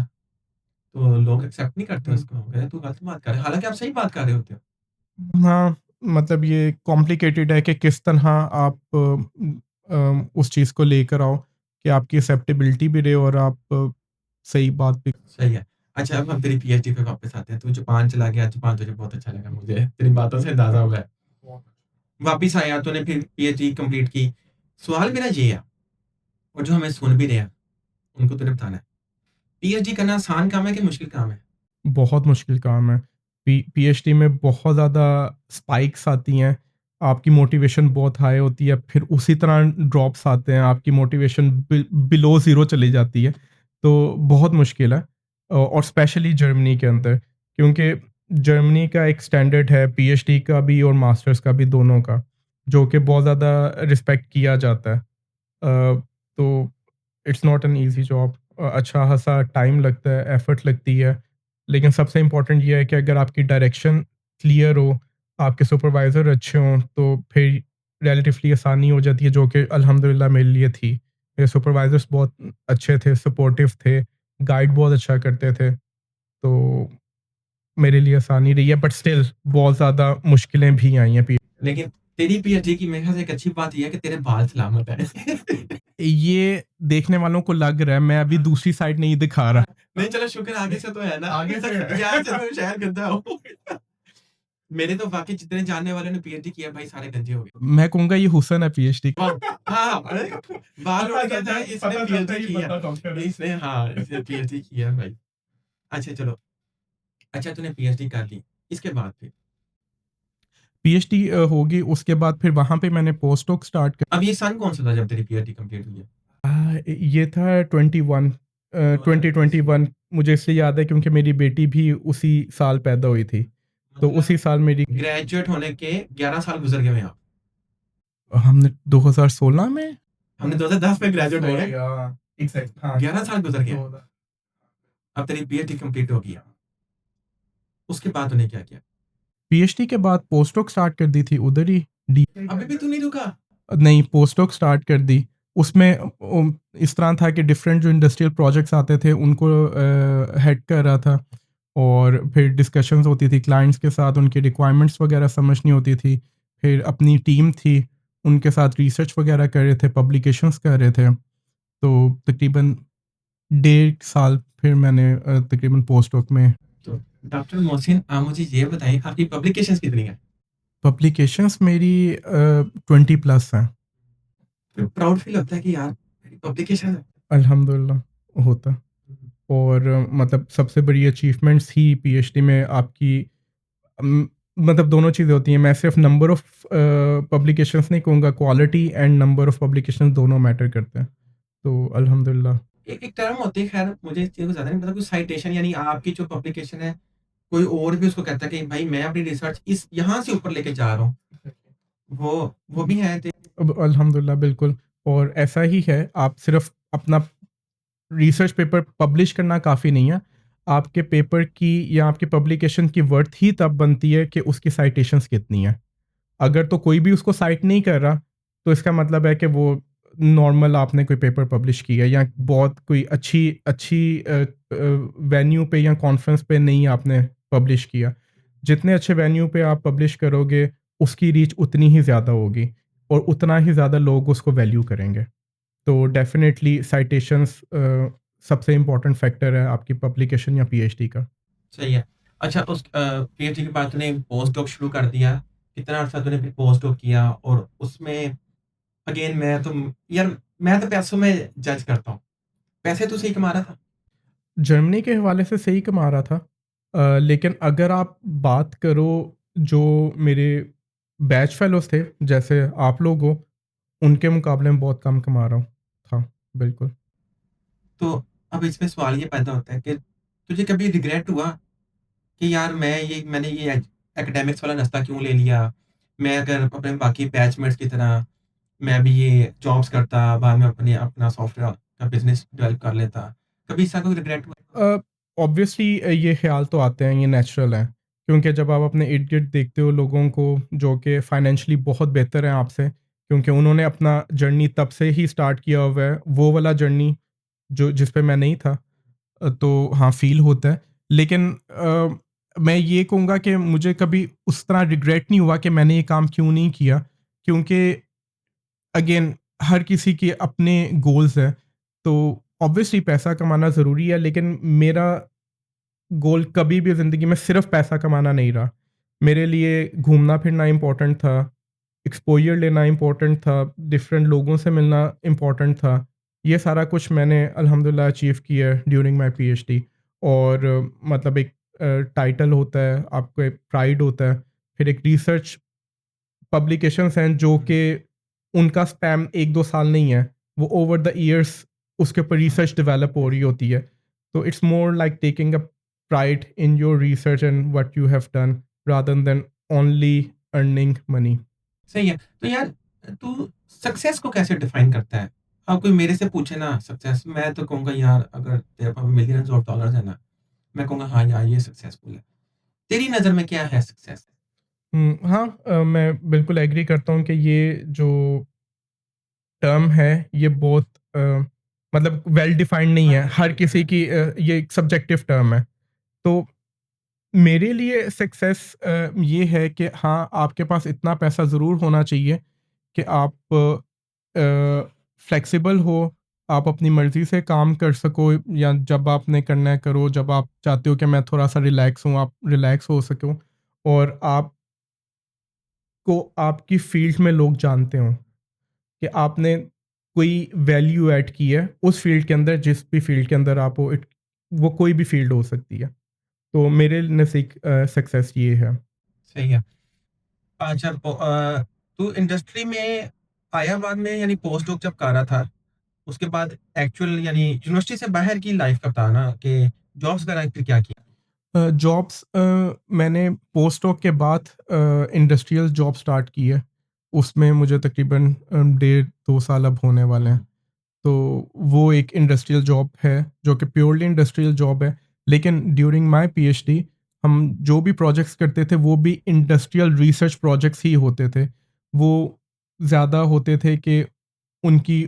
तो लोग एक्सेप्ट नहीं करते हुँ। उसको। कहते हैं तू गलत बात कर रहा है। हालाँकि आप सही बात कर रहे होते हो। हाँ, मतलब ये कॉम्प्लिकेटेड है कि किस तरह आप उस चीज़ को लेकर आओ कि आपकी एक्सेप्टेबिलिटी भी रहे और आप सही बात भी। सही है। अच्छा अब हम तेरी पीएचडी पे वापस आते हैं। तू जापान चला गया, जापान तुझे बहुत अच्छा लगा मुझे। तेरी बातों से अंदाज़ा हुआ है। वापिस आया तूने फिर पीएचडी कंप्लीट की। सवाल मेरा ये है और जो हमें सुन भी रहे हैं, उनको तूने बताना है। पीएचडी करना आसान काम है कि मुश्किल काम है? बहुत मुश्किल काम है। पीएचडी में बहुत ज़्यादा स्पाइक्स आती हैं, आपकी मोटिवेशन बहुत हाई होती है, फिर उसी तरह ड्रॉप्स आते हैं, आपकी मोटिवेशन बिलो ज़ीरो चली जाती है, तो बहुत मुश्किल है। और स्पेशली जर्मनी के अंदर क्योंकि जर्मनी का एक स्टैंडर्ड है पीएचडी का भी और मास्टर्स का भी दोनों का, जो कि बहुत ज़्यादा रिस्पेक्ट किया जाता है। तो it's not an easy job. अच्छा खासा टाइम लगता है, एफर्ट लगती है, लेकिन सबसे इम्पोर्टेंट ये है कि अगर आपकी डायरेक्शन क्लियर हो, आपके सुपरवाइज़र अच्छे हों, तो फिर रिलेटिवली आसानी हो जाती है, जो कि अल्हम्दुलिल्लाह मेरे लिए थी। मेरे सुपरवाइज़र्स बहुत अच्छे थे, सपोर्टिव थे, गाइड बहुत अच्छा करते थे, तो मेरे लिए आसानी रही है, बट स्टिल बहुत ज़्यादा मुश्किलें भी आई हैं पी। लेकिन तेरी पीएचडी की मेरे ख्याल से एक अच्छी बात ये है कि तेरे बाल सलामत हैं। ये देखने वालों को लग रहा है, मैं अभी दूसरी साइड नहीं दिखा रहा। नहीं चलो शुक्र आगे से तो है ना। आगे से है। यहाँ से तो शायद गंदा हो। मेरे तो बाकी जितने जानने वालों ने पीएचडी किया भाई सारे गंजे हो गए। मैं कहूँगा ये हुस्न है पीएचडी का। हाँ, हाँ, अरे बाल उड़ गए थे इसने पता चलता पीएचडी ही की है। बंदा डॉक्टर है। इसने हाँ, इसने पीएचडी किया है भाई। अच्छा चलो, अच्छा तूने पीएचडी कर ली, इसके बाद फिर? पीएचडी होगी उसके बाद फिर वहाँ पे मैंने पोस्ट डॉक स्टार्ट अब ये सन कौन-सा था जब तेरी पीएचडी कंप्लीट हुई है? ये था 21 2021 मुझे इसलिए याद है क्योंकि मेरी बेटी भी उसी साल पैदा हुई थी। तो मतलब उसी साल मेरी ग्रेजुएट होने के 11 साल गुज़र गए हैं आप। हमने 2016 में हमने 2010 में ग्रेजुएट हुए सॉरी हैं, एग्ज़ैक्ट हाँ, 11 साल गुज़र गए हैं। 2000 अब तेरी पीएचडी कंप्लीट हो गई है। उसके बाद तूने क्या किया? पीएचडी के बाद पोस्ट डॉक स्टार्ट कर दी थी उधर ही डी अभी भी तू नहीं रुका? नहीं पोस्ट डॉक स्टार्ट कर दी। उसमें इस तरह था कि डिफरेंट जो इंडस्ट्रियल प्रोजेक्ट्स आते थे उनको हेड कर रहा था और फिर डिस्कशंस होती थी क्लाइंट्स के साथ, उनकी रिक्वायरमेंट्स वगैरह समझनी होती थी। फिर अपनी टीम थी, उनके साथ रिसर्च वगैरह कर रहे थे, पब्लिकेशंस कर रहे थे। तो तकरीबन डेढ़ साल फिर मैंने तकरीबन पोस्ट डॉक में तो डॉक्टर मोहसिन आप मुझे ये बताइए आपकी पब्लिकेशंस कितनी हैं? पब्लिकेशंस मेरी 20 प्लस हैं। फिर प्राउड फील होता है कि यार मेरी पब्लिकेशन है। अल्हम्दुलिल्लाह होता है। और मतलब सबसे बड़ी अचीवमेंट्स ही पीएचडी में आपकी अम, मतलब दोनों चीज़ें होती हैं। मैं सिर्फ़ नंबर ऑफ़ पब्लिकेशंस नहीं कहूँगा, quality and number of publications दोनों मैटर करते हैं। तो अल्हम्दुलिल्लाह। एक एक टर्म होती है, ख़ैर मुझे इस चीज़ को ज़्यादा नहीं पता, कोई साइटेशन यानी आपकी जो पब्लिकेशन है, कोई और भी उसको कहता है कि भाई मैं अपनी रिसर्च इस यहाँ से ऊपर लेके जा रहा हूँ। वो वो भी है थे। अब अल्हम्दुलिल्लाह बिल्कुल। और ऐसा ही है, आप सिर्फ़ अपना रिसर्च पेपर पब्लिश करना काफ़ी नहीं है। आपके पेपर की या आपकी पब्लिकेशन की वर्थ ही तब बनती है कि उसकी साइटेशंस कितनी हैं। अगर तो कोई भी उसको साइट नहीं कर रहा, तो इसका मतलब है कि वो नॉर्मल आपने कोई पेपर पब्लिश किया या बहुत कोई अच्छी अच्छी वेन्यू पे या कॉन्फ्रेंस पे नहीं आपने पब्लिश किया। जितने अच्छे वेन्यू पे आप पब्लिश करोगे, उसकी रीच उतनी ही ज़्यादा होगी और उतना ही ज़्यादा लोग उसको वैल्यू करेंगे। तो डेफ़िनेटली साइटेशंस सबसे इम्पोर्टेंट फैक्टर है आपकी पब्लिकेशन या पीएचडी का। सही है। अच्छा, उस पीएचडी के बाद तूने पोस्ट डॉक शुरू कर दिया। कितना अर्सा तूने फिर पोस्ट डॉक किया और उसमें अगेन यार मैं तो पैसों में जज करता हूँ। पैसे तो सही कमा रहा था? जर्मनी के हवाले से सही कमा रहा था। लेकिन अगर आप बात करो जो मेरे बैच फेलोज़ थे, जैसे आप लोग हो, उनके मुकाबले में बहुत कम कमा रहा हूँ था, बिल्कुल। तो अब इसमें सवाल ये पैदा होता है कि तुझे कभी रिग्रेट हुआ कि यार मैंने ये एकेडमिक्स वाला रास्ता क्यों ले लिया? मैं अगर अपने बाकी बैचमेट्स की तरह मैं भी ये जॉब्स करता, बाद में अपना सॉफ्टवेयर का बिज़नेस डेवलप कर लेता। कभी ऐसा कोई रिग्रेट हुआ? अ, ऑब्वियसली ये ख़्याल तो आते हैं, ये नेचुरल है। क्योंकि जब आप अपने इर्द-गिर्द देखते हो लोगों को जो कि फाइनेंशियली बहुत बेहतर हैं आपसे, क्योंकि उन्होंने अपना जर्नी तब से ही स्टार्ट किया हुआ है, वो वाला जर्नी जो जिस पे मैं नहीं था। तो हाँ, फ़ील होता है। लेकिन मैं ये कहूँगा कि मुझे कभी उस तरह रिग्रेट नहीं हुआ कि मैंने ये काम क्यों नहीं किया, क्योंकि अगेन हर किसी के अपने गोल्स हैं। तो ऑब्वियसली पैसा कमाना ज़रूरी है, लेकिन मेरा गोल कभी भी ज़िंदगी में सिर्फ़ पैसा कमाना नहीं रहा। मेरे लिए घूमना-फिरना इम्पोर्टेंट था, एक्सपोज़र लेना इम्पोर्टेंट था, डिफरेंट लोगों से मिलना इम्पोर्टेंट था। ये सारा कुछ मैंने अल्हम्दुलिल्लाह अचीव किया है ड्यूरिंग माय पीएचडी। और मतलब एक टाइटल होता है, आपको एक प्राइड होता है, फिर एक रिसर्च पब्लिकेशंस हैं जो कि उनका स्पैम 1-2 साल नहीं है, वो ओवर द ईयर्स उसके ऊपर रिसर्च डेवलप हो रही होती है। तो it's more like taking a pride in your research and what you have done rather than only earning money. सही है। तो यार तू सक्सेस को कैसे डिफाइन करता है? अब कोई मेरे से पूछे ना सक्सेस, मैं तो कहूँगा यार अगर तेरे पास मिलियंस ऑफ डॉलर्स है ना, मैं कहूँगा हाँ यार ये सक्सेसफुल है। तेरी नज़र में क्या है सक्सेस? हाँ, मैं बिल्कुल एग्री करता हूँ कि ये जो टर्म है, ये बहुत मतलब वेल डिफाइंड नहीं है। हर किसी की ये एक सब्जेक्टिव टर्म है। तो मेरे लिए सक्सेस ये है कि हाँ, आपके पास इतना पैसा ज़रूर होना चाहिए कि आप फ्लेक्सिबल हो, आप अपनी मर्ज़ी से काम कर सको या जब आपने करना है करो, जब आप चाहते हो कि मैं थोड़ा-सा रिलैक्स हूँ, आप रिलैक्स हो सको और आपको आपकी फ़ील्ड में लोग जानते हों कि आपने कोई वैल्यू ऐड की है उस फ़ील्ड के अंदर, जिस भी फ़ील्ड के अंदर आप हो, वो कोई भी फ़ील्ड हो सकती है। तो मेरे नज़दीक सक्सेस ये है। सही है। अच्छा तू इंडस्ट्री में आया बाद में यानी पोस्ट डॉक जब कर रहा था, उसके बाद एक्चुअल यानी यूनिवर्सिटी से बाहर की लाइफ का बता ना कि जॉब्स वगैरह फिर क्या किया? जॉब्स मैंने पोस्ट डॉक के बाद इंडस्ट्रियल जॉब स्टार्ट की है। उसमें मुझे तकरीबन डेढ़ 2 साल अब होने वाले हैं। तो वो एक इंडस्ट्रियल जॉब है, जो कि प्योरली इंडस्ट्रियल जॉब है। लेकिन ड्यूरिंग माय पीएचडी हम जो भी प्रोजेक्ट्स करते थे, वो भी इंडस्ट्रियल रिसर्च प्रोजेक्ट्स ही होते थे। वो ज़्यादा होते थे कि उनकी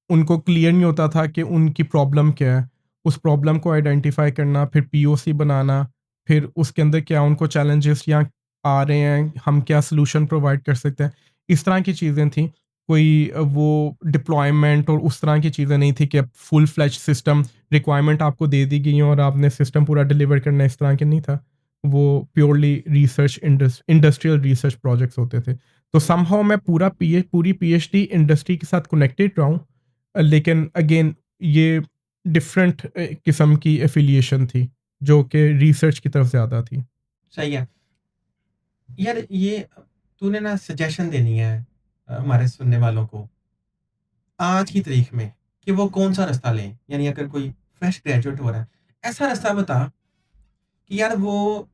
उनको क्लियर नहीं होता था कि उनकी प्रॉब्लम क्या है। उस प्रॉब्लम को आइडेंटिफ़ाई करना, फिर पीओसी बनाना, फिर उसके अंदर क्या उनको चैलेंजेस या आ रहे हैं, हम क्या सॉल्यूशन प्रोवाइड कर सकते हैं। इस तरह की चीज़ें थी। कोई वो डिप्लॉयमेंट और उस तरह की चीज़ें नहीं थी कि अब फुल फ्लेज्ड सिस्टम रिक्वायरमेंट आपको दे दी गई है और आपने सिस्टम पूरा डिलीवर करना है, इस तरह के नहीं था। वो purely research industrial research projects होते थे। तो समहाउ मैं पूरी पीएचडी इंडस्ट्री के साथ कनेक्टेड रहा हूँ। लेकिन अगेन ये डिफरेंट किस्म की एफिलिएशन थी, जो कि रिसर्च की तरफ ज़्यादा थी। सही है। यार ये तूने ना सजेशन देनी है हमारे सुनने वालों को आज की तारीख में कि वो कौन-सा रास्ता लें? यानी अगर कोई फ्रेश ग्रेजुएट हो रहा है, ऐसा रास्ता बता कि यार वो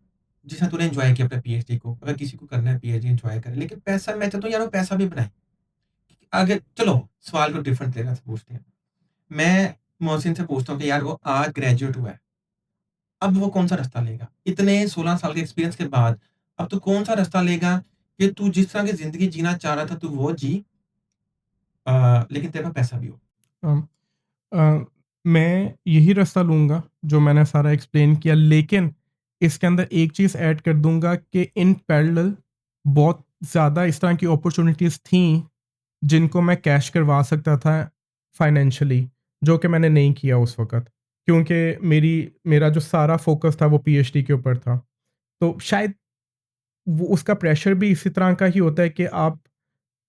जैसा तूने एन्जॉय किया अपने पीएचडी को, अगर किसी को करना है पीएचडी एन्जॉय करे, लेकिन पैसा मैं चाहता हूँ यार वो पैसा भी बनाए। अगर चलो सवाल को डिफरेंट तरीके से पूछते हैं। मैं मोहसिन से पूछता हूँ कि यार वो आज ग्रेजुएट हुआ है, अब वो कौन-सा रास्ता लेगा? इतने 16 साल के एक्सपीरियंस के बाद, अब तू कौन-सा रास्ता लेगा कि तू जिस तरह की ज़िंदगी जीना चाह रहा था तू वो जी लेकिन तेरे पास पैसा भी हो? अम, अ, मैं यही रास्ता लूँगा जो मैंने सारा एक्सप्लेन किया, लेकिन इसके अंदर एक चीज़ ऐड कर दूँगा कि इन पैरेलल बहुत ज़्यादा इस तरह की अपॉर्च्युनिटीज़ थीं, जिनको मैं कैश करवा सकता था फाइनेंशियली, जो कि मैंने नहीं किया उस वक़्त। क्योंकि मेरा जो सारा फ़ोकस था वो पीएचडी के ऊपर था। तो शायद वो उसका प्रेशर भी इसी तरह का ही होता है कि आप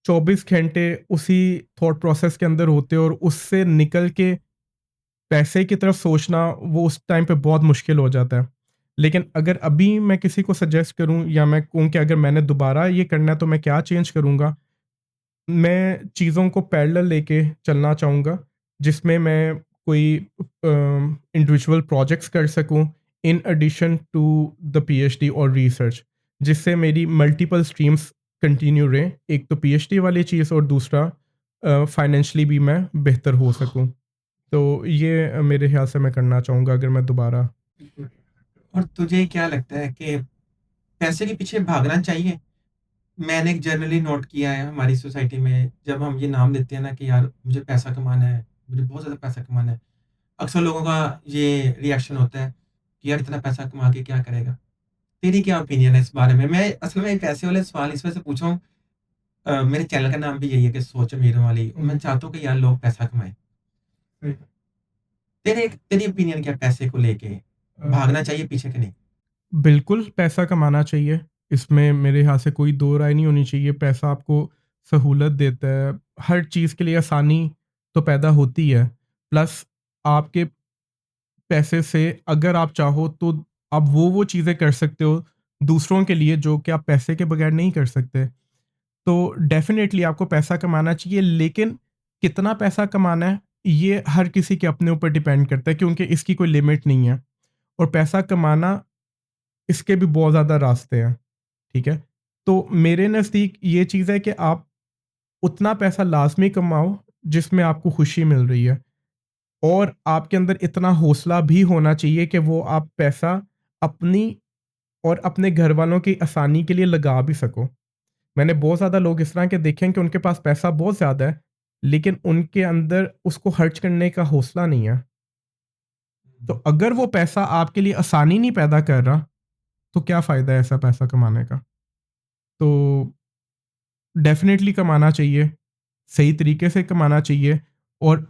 24 घंटे उसी थॉट प्रोसेस के अंदर होते हो और उससे निकल के पैसे की तरफ सोचना वो उस टाइम पे बहुत मुश्किल हो जाता है। लेकिन अगर अभी मैं किसी को सजेस्ट करूँ या मैं कहूँ कि अगर मैंने दोबारा ये करना है तो मैं क्या चेंज करूँगा? मैं चीज़ों को पैरेलल लेके चलना चाहूँगा, जिसमें मैं कोई इंडिविजुअल प्रोजेक्ट्स कर सकूँ in addition to the PhD और रिसर्च, जिससे मेरी मल्टीपल स्ट्रीम्स कंटिन्यू रहें। एक तो पीएचडी वाली चीज़ और दूसरा फाइनेंशियली भी मैं बेहतर हो सकूँ। तो ये मेरे ख़्याल से मैं करना चाहूँगा अगर मैं दोबारा। और तुझे क्या लगता है कि पैसे के पीछे भागना चाहिए? मैंने एक जनरली नोट किया है हमारी सोसाइटी में जब हम ये नाम लेते हैं ना कि यार मुझे पैसा कमाना है, मुझे बहुत ज़्यादा पैसा कमाना है। अक्सर लोगों का ये रिएक्शन होता है कि यार इतना पैसा कमा के क्या करेगा? तेरी क्या ओपिनियन है इस बारे में? मैं असल में पैसे वाले सवाल इस वजह से पूछा हूँ मेरे चैनल का नाम भी यही है कि सोच अमीरों वाली और मैं चाहता हूँ कि यार लोग पैसा कमाएँ। तेरी ओपिनियन क्या है पैसे को लेके? भागना चाहिए पीछे कि नहीं? बिल्कुल पैसा कमाना चाहिए, इसमें मेरे ख़्याल से कोई दो राय नहीं होनी चाहिए। पैसा आपको सहूलत देता है, हर चीज़ के लिए आसानी तो पैदा होती है। प्लस आपके पैसे से अगर आप चाहो तो आप वो चीज़ें कर सकते हो दूसरों के लिए जो कि आप पैसे के बगैर नहीं कर सकते। तो डेफ़िनेटली आपको पैसा कमाना चाहिए, लेकिन कितना पैसा कमाना है, ये हर किसी के अपने ऊपर डिपेंड करता है क्योंकि इसकी कोई लिमिट नहीं है। और पैसा कमाना, इसके भी बहुत ज़्यादा रास्ते हैं, ठीक है? तो मेरे नज़दीक ये चीज़ है कि आप उतना पैसा लाज़मी कमाओ जिसमें आपको खुशी मिल रही है। और आपके अंदर इतना हौसला भी होना चाहिए कि वो आप पैसा अपनी और अपने घरवालों की आसानी के लिए लगा भी सको। मैंने बहुत ज़्यादा लोग इस तरह के देखे हैं कि उनके पास पैसा बहुत ज़्यादा है, लेकिन उनके अंदर उसको खर्च करने का हौसला नहीं है। तो अगर वो पैसा आपके लिए आसानी नहीं पैदा कर रहा, तो क्या फ़ायदा है ऐसा पैसा कमाने का? तो डेफ़िनेटली कमाना चाहिए, सही तरीके से कमाना चाहिए। और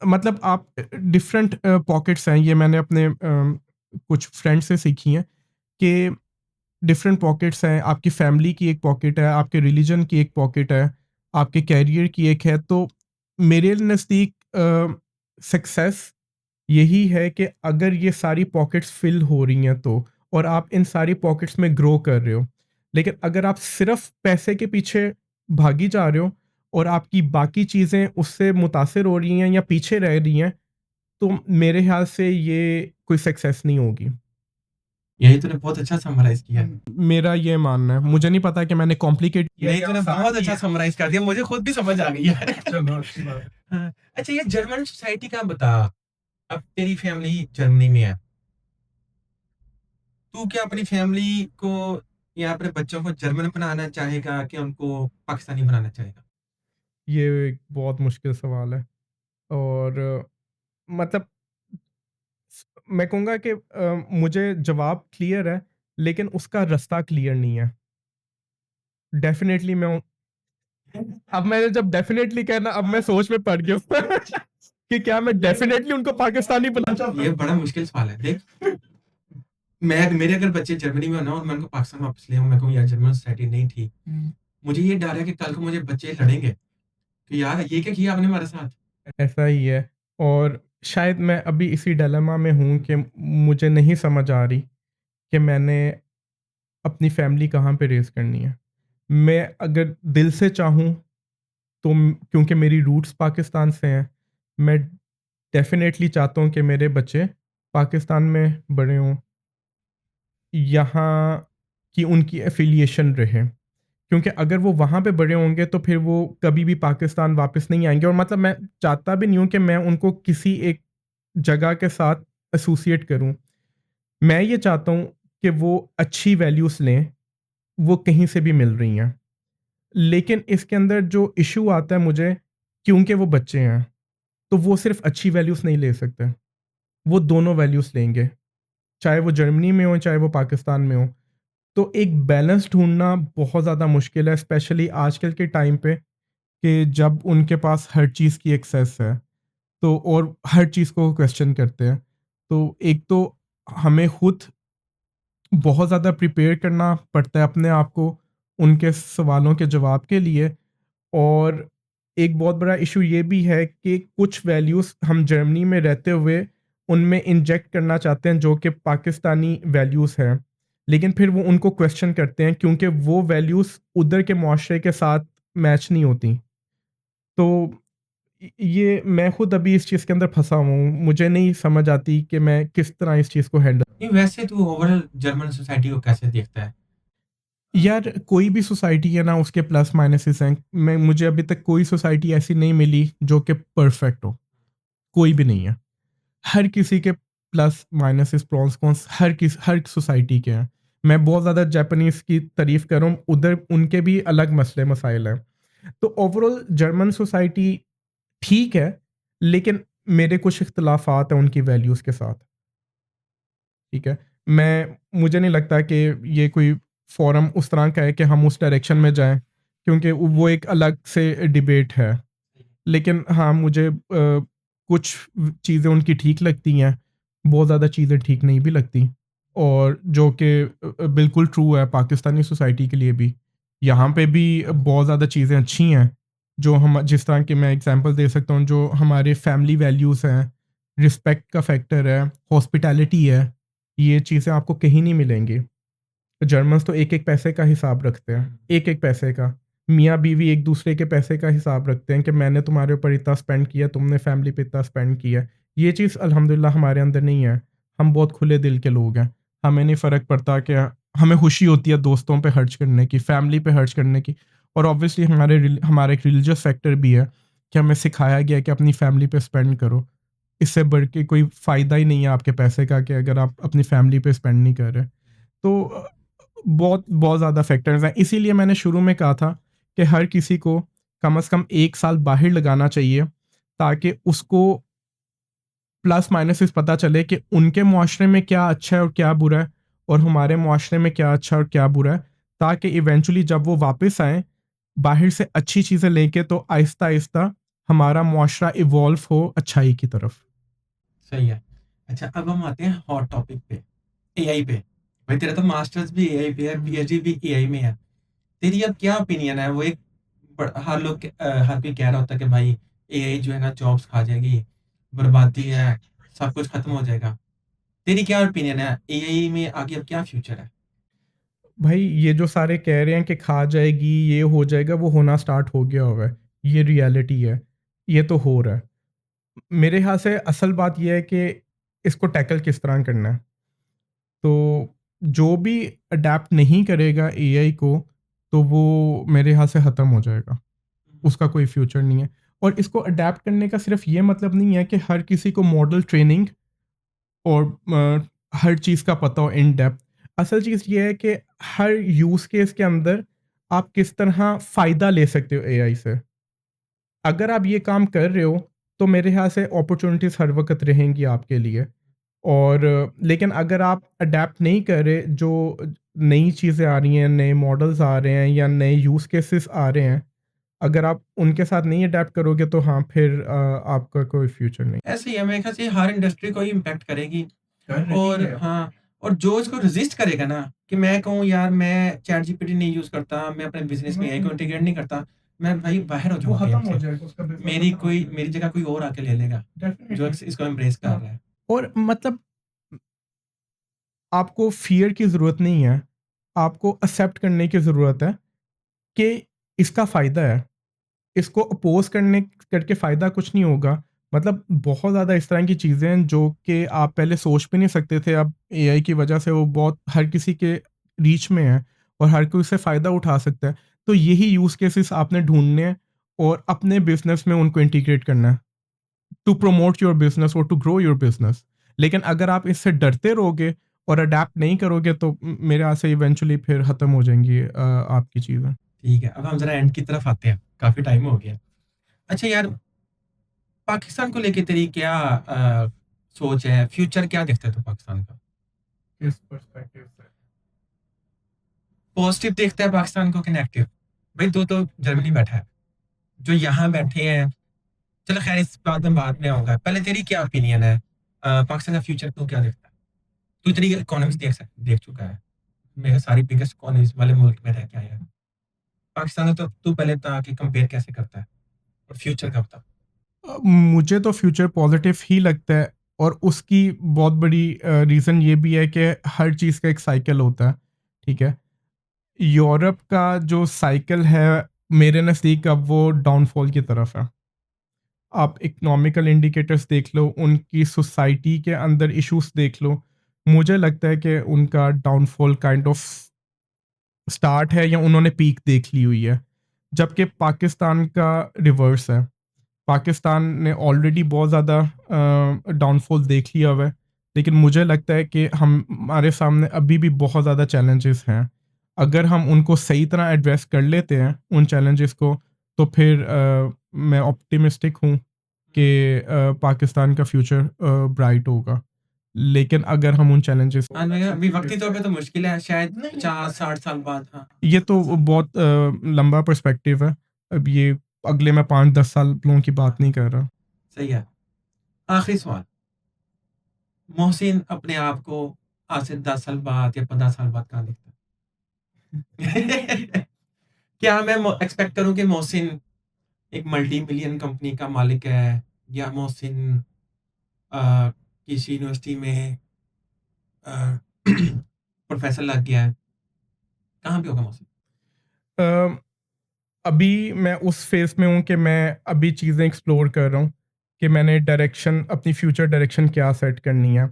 मतलब आप डिफरेंट पॉकेट्स हैं, ये मैंने अपने कुछ फ्रेंड से सीखी हैं कि डिफरेंट पॉकेट्स हैं। आपकी फैमिली की एक पॉकेट है, आपके रिलीजन की एक पॉकेट है, आपके करियर की एक है। तो मेरे नज़दीक सक्सेस यही है कि अगर ये सारी पॉकेट्स फिल हो रही हैं तो, और आप इन सारी पॉकेट्स में ग्रो कर रहे हो। लेकिन अगर आप सिर्फ़ पैसे के पीछे भागी जा रहे हो और आपकी बाकी चीज़ें उससे मुतासिर हो रही हैं या पीछे रह रही हैं, तो मेरे ख़्याल से ये कोई सक्सेस नहीं होगी। यही तूने बहुत अच्छा समराइज़ किया है। मेरा ये मानना है। मुझे नहीं पता कि मैंने कॉम्प्लिकेट किया नहीं, या तूने आसान बहुत अच्छा किया। समराइज़ कर दिया, मुझे खुद भी समझ आ गई है। चलो अच्छी बात है। हाँ, अच्छा ये जर्मन सोसाइटी का बता, अब तेरी फैमिली जर्मनी में है, तू क्या अपनी फैमिली को या अपने बच्चों को जर्मन बनाना चाहेगा कि उनको पाकिस्तानी बनाना चाहेगा? ये एक बहुत मुश्किल सवाल है और मतलब मैं कहूँगा कि मुझे जवाब क्लियर है, लेकिन उसका रास्ता क्लियर नहीं है। डेफ़िनेटली मैं अब मैंने जब डेफ़िनेटली कहा ना, अब मैं सोच में पड़ गया हूँ कि क्या मैं डेफ़िनेटली उनको पाकिस्तानी बनाना चाहता ये हूँ? बड़ा मुश्किल सवाल है। देख, मैं मेरे अगर बच्चे जर्मनी में हो ना और मैं उनको पाकिस्तान वापस ले आऊँ, मैं कहूँ यार जर्मन सोसाइटी नहीं ठीक। मुझे ये डर है कि कल को मुझे बच्चे लड़ेंगे कि यार ये क्या किया आपने हमारे साथ? ऐसा ही है। और शायद मैं अभी इसी डिलेमा में हूँ कि मुझे नहीं समझ आ रही कि मैंने अपनी फैमिली कहाँ पे रेज़ करनी है। मैं अगर दिल से चाहूँ तो क्योंकि मेरी रूट्स पाकिस्तान से हैं, मैं डेफ़िनेटली चाहता हूँ कि मेरे बच्चे पाकिस्तान में बड़े हों, यहाँ की उनकी एफ़िलिएशन रहे। क्योंकि अगर वो वहाँ पे बड़े होंगे तो फिर वो कभी भी पाकिस्तान वापस नहीं आएँगे, और मतलब मैं चाहता भी नहीं हूँ कि मैं उनको किसी एक जगह के साथ एसोसिएट करूँ। मैं ये चाहता हूँ कि वो अच्छी वैल्यूज़ लें, वो कहीं से भी मिल रही हैं। लेकिन इसके अंदर जो इश्यू आता है मुझे, क्योंकि वो बच्चे हैं, तो वो सिर्फ़ अच्छी वैल्यूज़ नहीं ले सकते, वो दोनों वैल्यूज़ लेंगे, चाहे वो जर्मनी में हो, चाहे वो पाकिस्तान में हो। तो एक बैलेंस ढूँढना बहुत ज़्यादा मुश्किल है, स्पेशली आजकल के टाइम पे, कि जब उनके पास हर चीज़ की एक्सेस है, तो और हर चीज़ को क्वेश्चन करते हैं। तो एक तो हमें खुद बहुत ज़्यादा प्रिपेयर करना पड़ता है अपने आप को उनके सवालों के जवाब के लिए, और एक बहुत बड़ा इश्यू ये भी है कि कुछ वैल्यूज़ हम जर्मनी में रहते हुए उनमें इंजेक्ट करना चाहते हैं जो कि पाकिस्तानी वैल्यूज़ हैं। लेकिन फिर वो उनको क्वेश्चन करते हैं क्योंकि वो वैल्यूज़ उधर के मुआशरे के साथ मैच नहीं होती। तो ये मैं खुद अभी इस चीज़ के अंदर फँसा हुआ हूँ। मुझे नहीं समझ आती कि मैं किस तरह इस चीज़ को हैंडल। नहीं, वैसे तू ओवरऑल जर्मन सोसाइटी को कैसे देखता है? यार कोई भी सोसाइटी है ना, उसके प्लस माइनसेस हैं। मैं मुझे अभी तक कोई सोसाइटी ऐसी नहीं मिली जो कि परफेक्ट हो, कोई भी नहीं है। हर किसी के प्लस माइनसेस प्रॉन्स कॉन्स हर सोसाइटी के हैं। मैं बहुत ज़्यादा जापानीज़ की तारीफ़ कर रहा हूँ, उधर उनके भी अलग मसले मसाइल हैं। तो ओवरऑल जर्मन सोसाइटी ठीक है, लेकिन मेरे कुछ इख्तिलाफ़ात हैं उनकी वैल्यूज़ के साथ, ठीक है? मुझे नहीं लगता कि ये कोई फ़ोरम उस तरह का है कि हम उस डायरेक्शन में जाएँ, क्योंकि वो एक अलग से डिबेट है। लेकिन हाँ, मुझे कुछ चीज़ें उनकी ठीक लगती हैं, बहुत ज़्यादा चीज़ें ठीक नहीं भी लगती, और जो कि बिल्कुल ट्रू है पाकिस्तानी सोसाइटी के लिए भी। यहाँ पे भी बहुत ज़्यादा चीज़ें अच्छी हैं, जो हम जिस तरह की मैं एग्ज़ाम्पल दे सकता हूँ, जो हमारे फैमिली वैल्यूज़ हैं, रिस्पेक्ट का फैक्टर है, हॉस्पिटैलिटी है, ये चीज़ें आपको कहीं नहीं मिलेंगी। जर्मन्स तो एक-एक पैसे का हिसाब रखते हैं, एक-एक पैसे का। मियाँ-बीवी एक-दूसरे के पैसे का हिसाब रखते हैं कि मैंने तुम्हारे ऊपर इतना स्पेंड किया, तुमने फैमिली पे इतना स्पेंड किया। ये चीज़ अल्हम्दुलिल्लाह हमारे अंदर नहीं है। हम बहुत खुले दिल के लोग हैं। हमें नहीं फ़र्क पड़ता कि हमें खुशी होती है दोस्तों पे खर्च करने की, फैमिली पे खर्च करने की, और ऑब्वियसली हमारा एक रिलीजियस फैक्टर भी है कि हमें सिखाया गया है कि अपनी फैमिली पे स्पेंड करो। इससे बढ़ के कोई फ़ायदा ही नहीं है आपके पैसे का कि अगर आप अपनी फैमिली पे स्पेंड नहीं कर रहे। तो बहुत बहुत ज़्यादा फैक्टर्स हैं। इसीलिए मैंने शुरू में कहा था कि हर किसी को कम से कम 1 साल बाहर लगाना चाहिए, ताकि उसको प्लस माइनसेस पता चले कि उनके मुआशरे में क्या अच्छा है और क्या बुरा है, और हमारे मुआशरे में क्या अच्छा और क्या बुरा है। ताकि इवेंचुअली जब वो वापस आएँ, बाहर से अच्छी चीज़ें लेके, तो आहिस्ता-आहिस्ता हमारा मुआशरा इवॉल्व हो अच्छाई की तरफ। सही है। अच्छा, अब हम आते हैं हॉट टॉपिक पे, एआई पे। भाई तेरा तो मास्टर्स भी एआई पे है, पीएचडी भी एआई में है। तेरी अब क्या ओपिनियन है? वो एक हर कोई कह रहा होता है कि भाई एआई जो है ना जॉब्स खा जाएगी, बर्बादी है, सब कुछ खत्म हो जाएगा। तेरी क्या ओपिनियन है? एआई में आगे अब क्या फ्यूचर है? भाई ये जो सारे कह रहे हैं कि खा जाएगी, ये हो जाएगा, वो होना स्टार्ट हो गया हुआ है। ये रियलिटी है। ये तो हो रहा है। मेरे ख़्याल से असल बात ये है कि इसको टैकल किस तरह करना है। तो जो भी अडैप्ट नहीं करेगा एआई को, तो वो मेरे ख़्याल से ख़त्म हो जाएगा। उसका कोई फ्यूचर नहीं है। और इसको अडैप्ट करने का सिर्फ़ ये मतलब नहीं है कि हर किसी को मॉडल ट्रेनिंग और हर चीज़ का पता हो इन डेप्थ। असल चीज़ ये है कि हर यूज़ केस के अंदर आप किस तरह फ़ायदा ले सकते हो एआई से। अगर आप ये काम कर रहे हो, तो मेरे ख़्याल से अपॉर्च्युनिटीज़ हर वक़्त रहेंगी आपके लिए। और लेकिन अगर आप अडैप्ट नहीं कर रहे, जो नई चीज़ें आ रही हैं, नए मॉडल्स आ रहे हैं या नए यूज़ केसेस आ रहे हैं, अगर आप उनके साथ नहीं अडैप्ट करोगे, तो हाँ, फिर आपका कोई फ्यूचर नहीं। ऐसे ही है, मेरे ख्याल से हर इंडस्ट्री को ही इम्पैक्ट करेगी। कर रही और है। हाँ, और जो इसको रेज़िस्ट करेगा ना, कि मैं कहूँ यार मैं चैट जीपीटी नहीं यूज़ करता, मैं अपने बिज़नेस में एआई को इंटीग्रेट नहीं करता, मैं भाई बाहर हो वो जाऊँगा खत्म गेम हो से। जाएगा, उसका बिज़नेस खत्म हो जाएगा। मेरी जगह कोई और आके ले लेगा, जो डेफ़िनिटली। इसको एम्ब्रेस कर हाँ, रहा है। और मतलब आपको फ़ियर की ज़रूरत नहीं है, आपको एक्सेप्ट करने की ज़रूरत है कि इसका फ़ायदा है। इसको अपोज़ करके फ़ायदा कुछ नहीं होगा। मतलब बहुत ज़्यादा इस तरह की चीज़ें हैं जो कि आप पहले सोच भी नहीं सकते थे, अब एआई की वजह से वो बहुत हर किसी के रीच में है और हर कोई उससे फ़ायदा उठा सकता है। तो यही यूज़ केसेस आपने ढूँढने हैं और अपने बिज़नेस में उनको इंटीग्रेट करना है, टू प्रमोट योर बिज़नेस और टू ग्रो योर बिज़नेस। लेकिन अगर आप इससे डरते रहोगे और अडैप्ट नहीं करोगे तो मेरे ख़्याल से इवेंचुअली फिर ख़त्म हो जाएँगी आपकी चीज़ें। ठीक है, अब हम ज़रा एंड की तरफ आते हैं, काफ़ी टाइम हो गया। अच्छा यार, पाकिस्तान को लेके तेरी क्या सोच है? फ्यूचर क्या देखता है तू पाकिस्तान का? किस पर्सपेक्टिव से? पॉज़िटिव देखता है पाकिस्तान को कि नेगेटिव? भाई तू तो जर्मनी बैठा है, जो यहाँ बैठे हैं, चलो ख़ैर इस बात में बाद में आऊँगा। पहले तेरी क्या ओपिनियन है? पाकिस्तान का फ्यूचर तू क्या देखता है? तू इतनी इकोनॉमिक्स देख चुका है, मेरे सारी बिगेस्ट इकोनॉमीज़ वाले मुल्क में रह के आया है। पाकिस्तान से तो तू पहले बता कि कंपेयर कैसे करता है? और फ्यूचर का बता। मुझे तो फ्यूचर पॉजिटिव ही लगता है और उसकी बहुत बड़ी रीज़न ये भी है कि हर चीज़ का एक साइकिल होता है, ठीक है? यूरोप का जो साइकिल है मेरे नज़दीक अब वो डाउनफॉल की तरफ है। आप इकोनॉमिकल इंडिकेटर्स देख लो, उनकी सोसाइटी के अंदर इश्यूज़ देख लो, मुझे लगता है कि उनका डाउनफॉल काइंड ऑफ स्टार्ट है या उन्होंने पीक देख ली हुई है। जबकि पाकिस्तान का रिवर्स है। पाकिस्तान ने ऑलरेडी बहुत ज़्यादा डाउनफॉल देख लिया हुआ है, लेकिन मुझे लगता है कि हमारे सामने अभी भी बहुत ज़्यादा चैलेंजेस हैं। अगर हम उनको सही तरह एड्रेस कर लेते हैं उन चैलेंजेस को, तो फिर मैं ऑप्टिमिस्टिक हूँ कि पाकिस्तान का फ्यूचर ब्राइट होगा। लेकिन अगर हम उन चैलेंजेस को हाँ, मैं अभी एक्सेप्ट वक़्ती तौर पे करके तो मुश्किल है, शायद नहीं, नहीं, 50-60 साल बाद, हाँ, ये तो बहुत लंबा पर्सपेक्टिव है। अब ये अगले मैं 5-10 सालों की बात नहीं कर रहा। सही है। आखिरी सवाल, मोहसिन अपने आप को आज से 10 साल बाद या 15 साल बाद कहाँ देखता है? क्या मैं एक्सपेक्ट करूँ कि मोहसिन एक मल्टी मिलियन कंपनी का मालिक है या मोहसिन किसी यूनिवर्सिटी में अ, प्रोफेसर लग गया है? कहाँ पे होगा मोहसिन? अ, अभी मैं उस फ़ेज़ में हूँ कि मैं अभी चीज़ें एक्सप्लोर कर रहा हूँ कि मैंने डायरेक्शन अपनी फ्यूचर डायरेक्शन क्या सेट करनी है।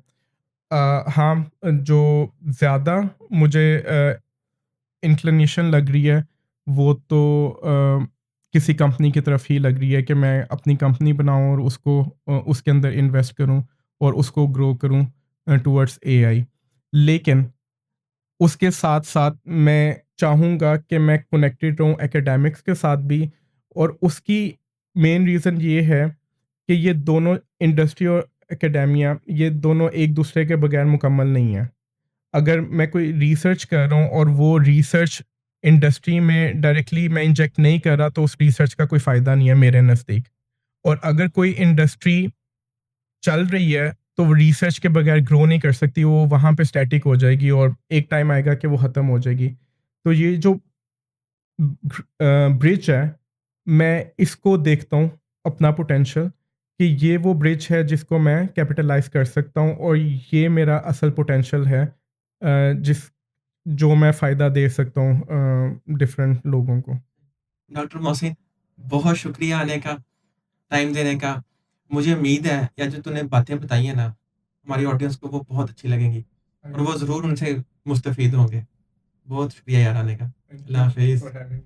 हाँ, जो ज़्यादा मुझे इंक्लिनेशन लग रही है, वो तो किसी कंपनी की तरफ ही लग रही है कि मैं अपनी कंपनी बनाऊँ और उसको उसके अंदर इन्वेस्ट करूँ और उसको ग्रो करूँ टुवर्ड्स एआई। लेकिन उसके साथ-साथ मैं चाहूँगा कि मैं कनेक्टेड रहूँ एकेडमिक्स के साथ भी और उसकी मेन रीज़न ये है कि ये दोनों इंडस्ट्री और एकेडेमिया ये दोनों एक-दूसरे के बगैर मुकम्मल नहीं है। अगर मैं कोई रिसर्च कर रहा हूँ और वो रिसर्च इंडस्ट्री में डायरेक्टली मैं इंजेक्ट नहीं कर रहा, तो उस रिसर्च का कोई फ़ायदा नहीं है मेरे नज़दीक। और अगर कोई इंडस्ट्री चल रही है, तो वो रिसर्च के बगैर ग्रो नहीं कर सकती, वो वहाँ पे स्टैटिक हो जाएगी और एक टाइम आएगा कि वो ख़त्म हो जाएगी। तो ये जो ब्रिज है, मैं इसको देखता हूँ अपना पोटेंशियल कि ये वो ब्रिज है जिसको मैं कैपिटलाइज़ कर सकता हूँ और ये मेरा असल पोटेंशियल है जिस जो मैं फ़ायदा दे सकता हूँ डिफरेंट लोगों को। डॉक्टर मोहसिन, बहुत शुक्रिया आने का, टाइम देने का। मुझे उम्मीद है या जो तूने बातें बताई हैं ना, हमारी ऑडियंस को वो बहुत अच्छी लगेंगी और वो ज़रूर उनसे मुस्तफ़ीद होंगे। बहुत शुक्रिया यार आने का। थैंक अल्लाह यू हाफ़िज़। For having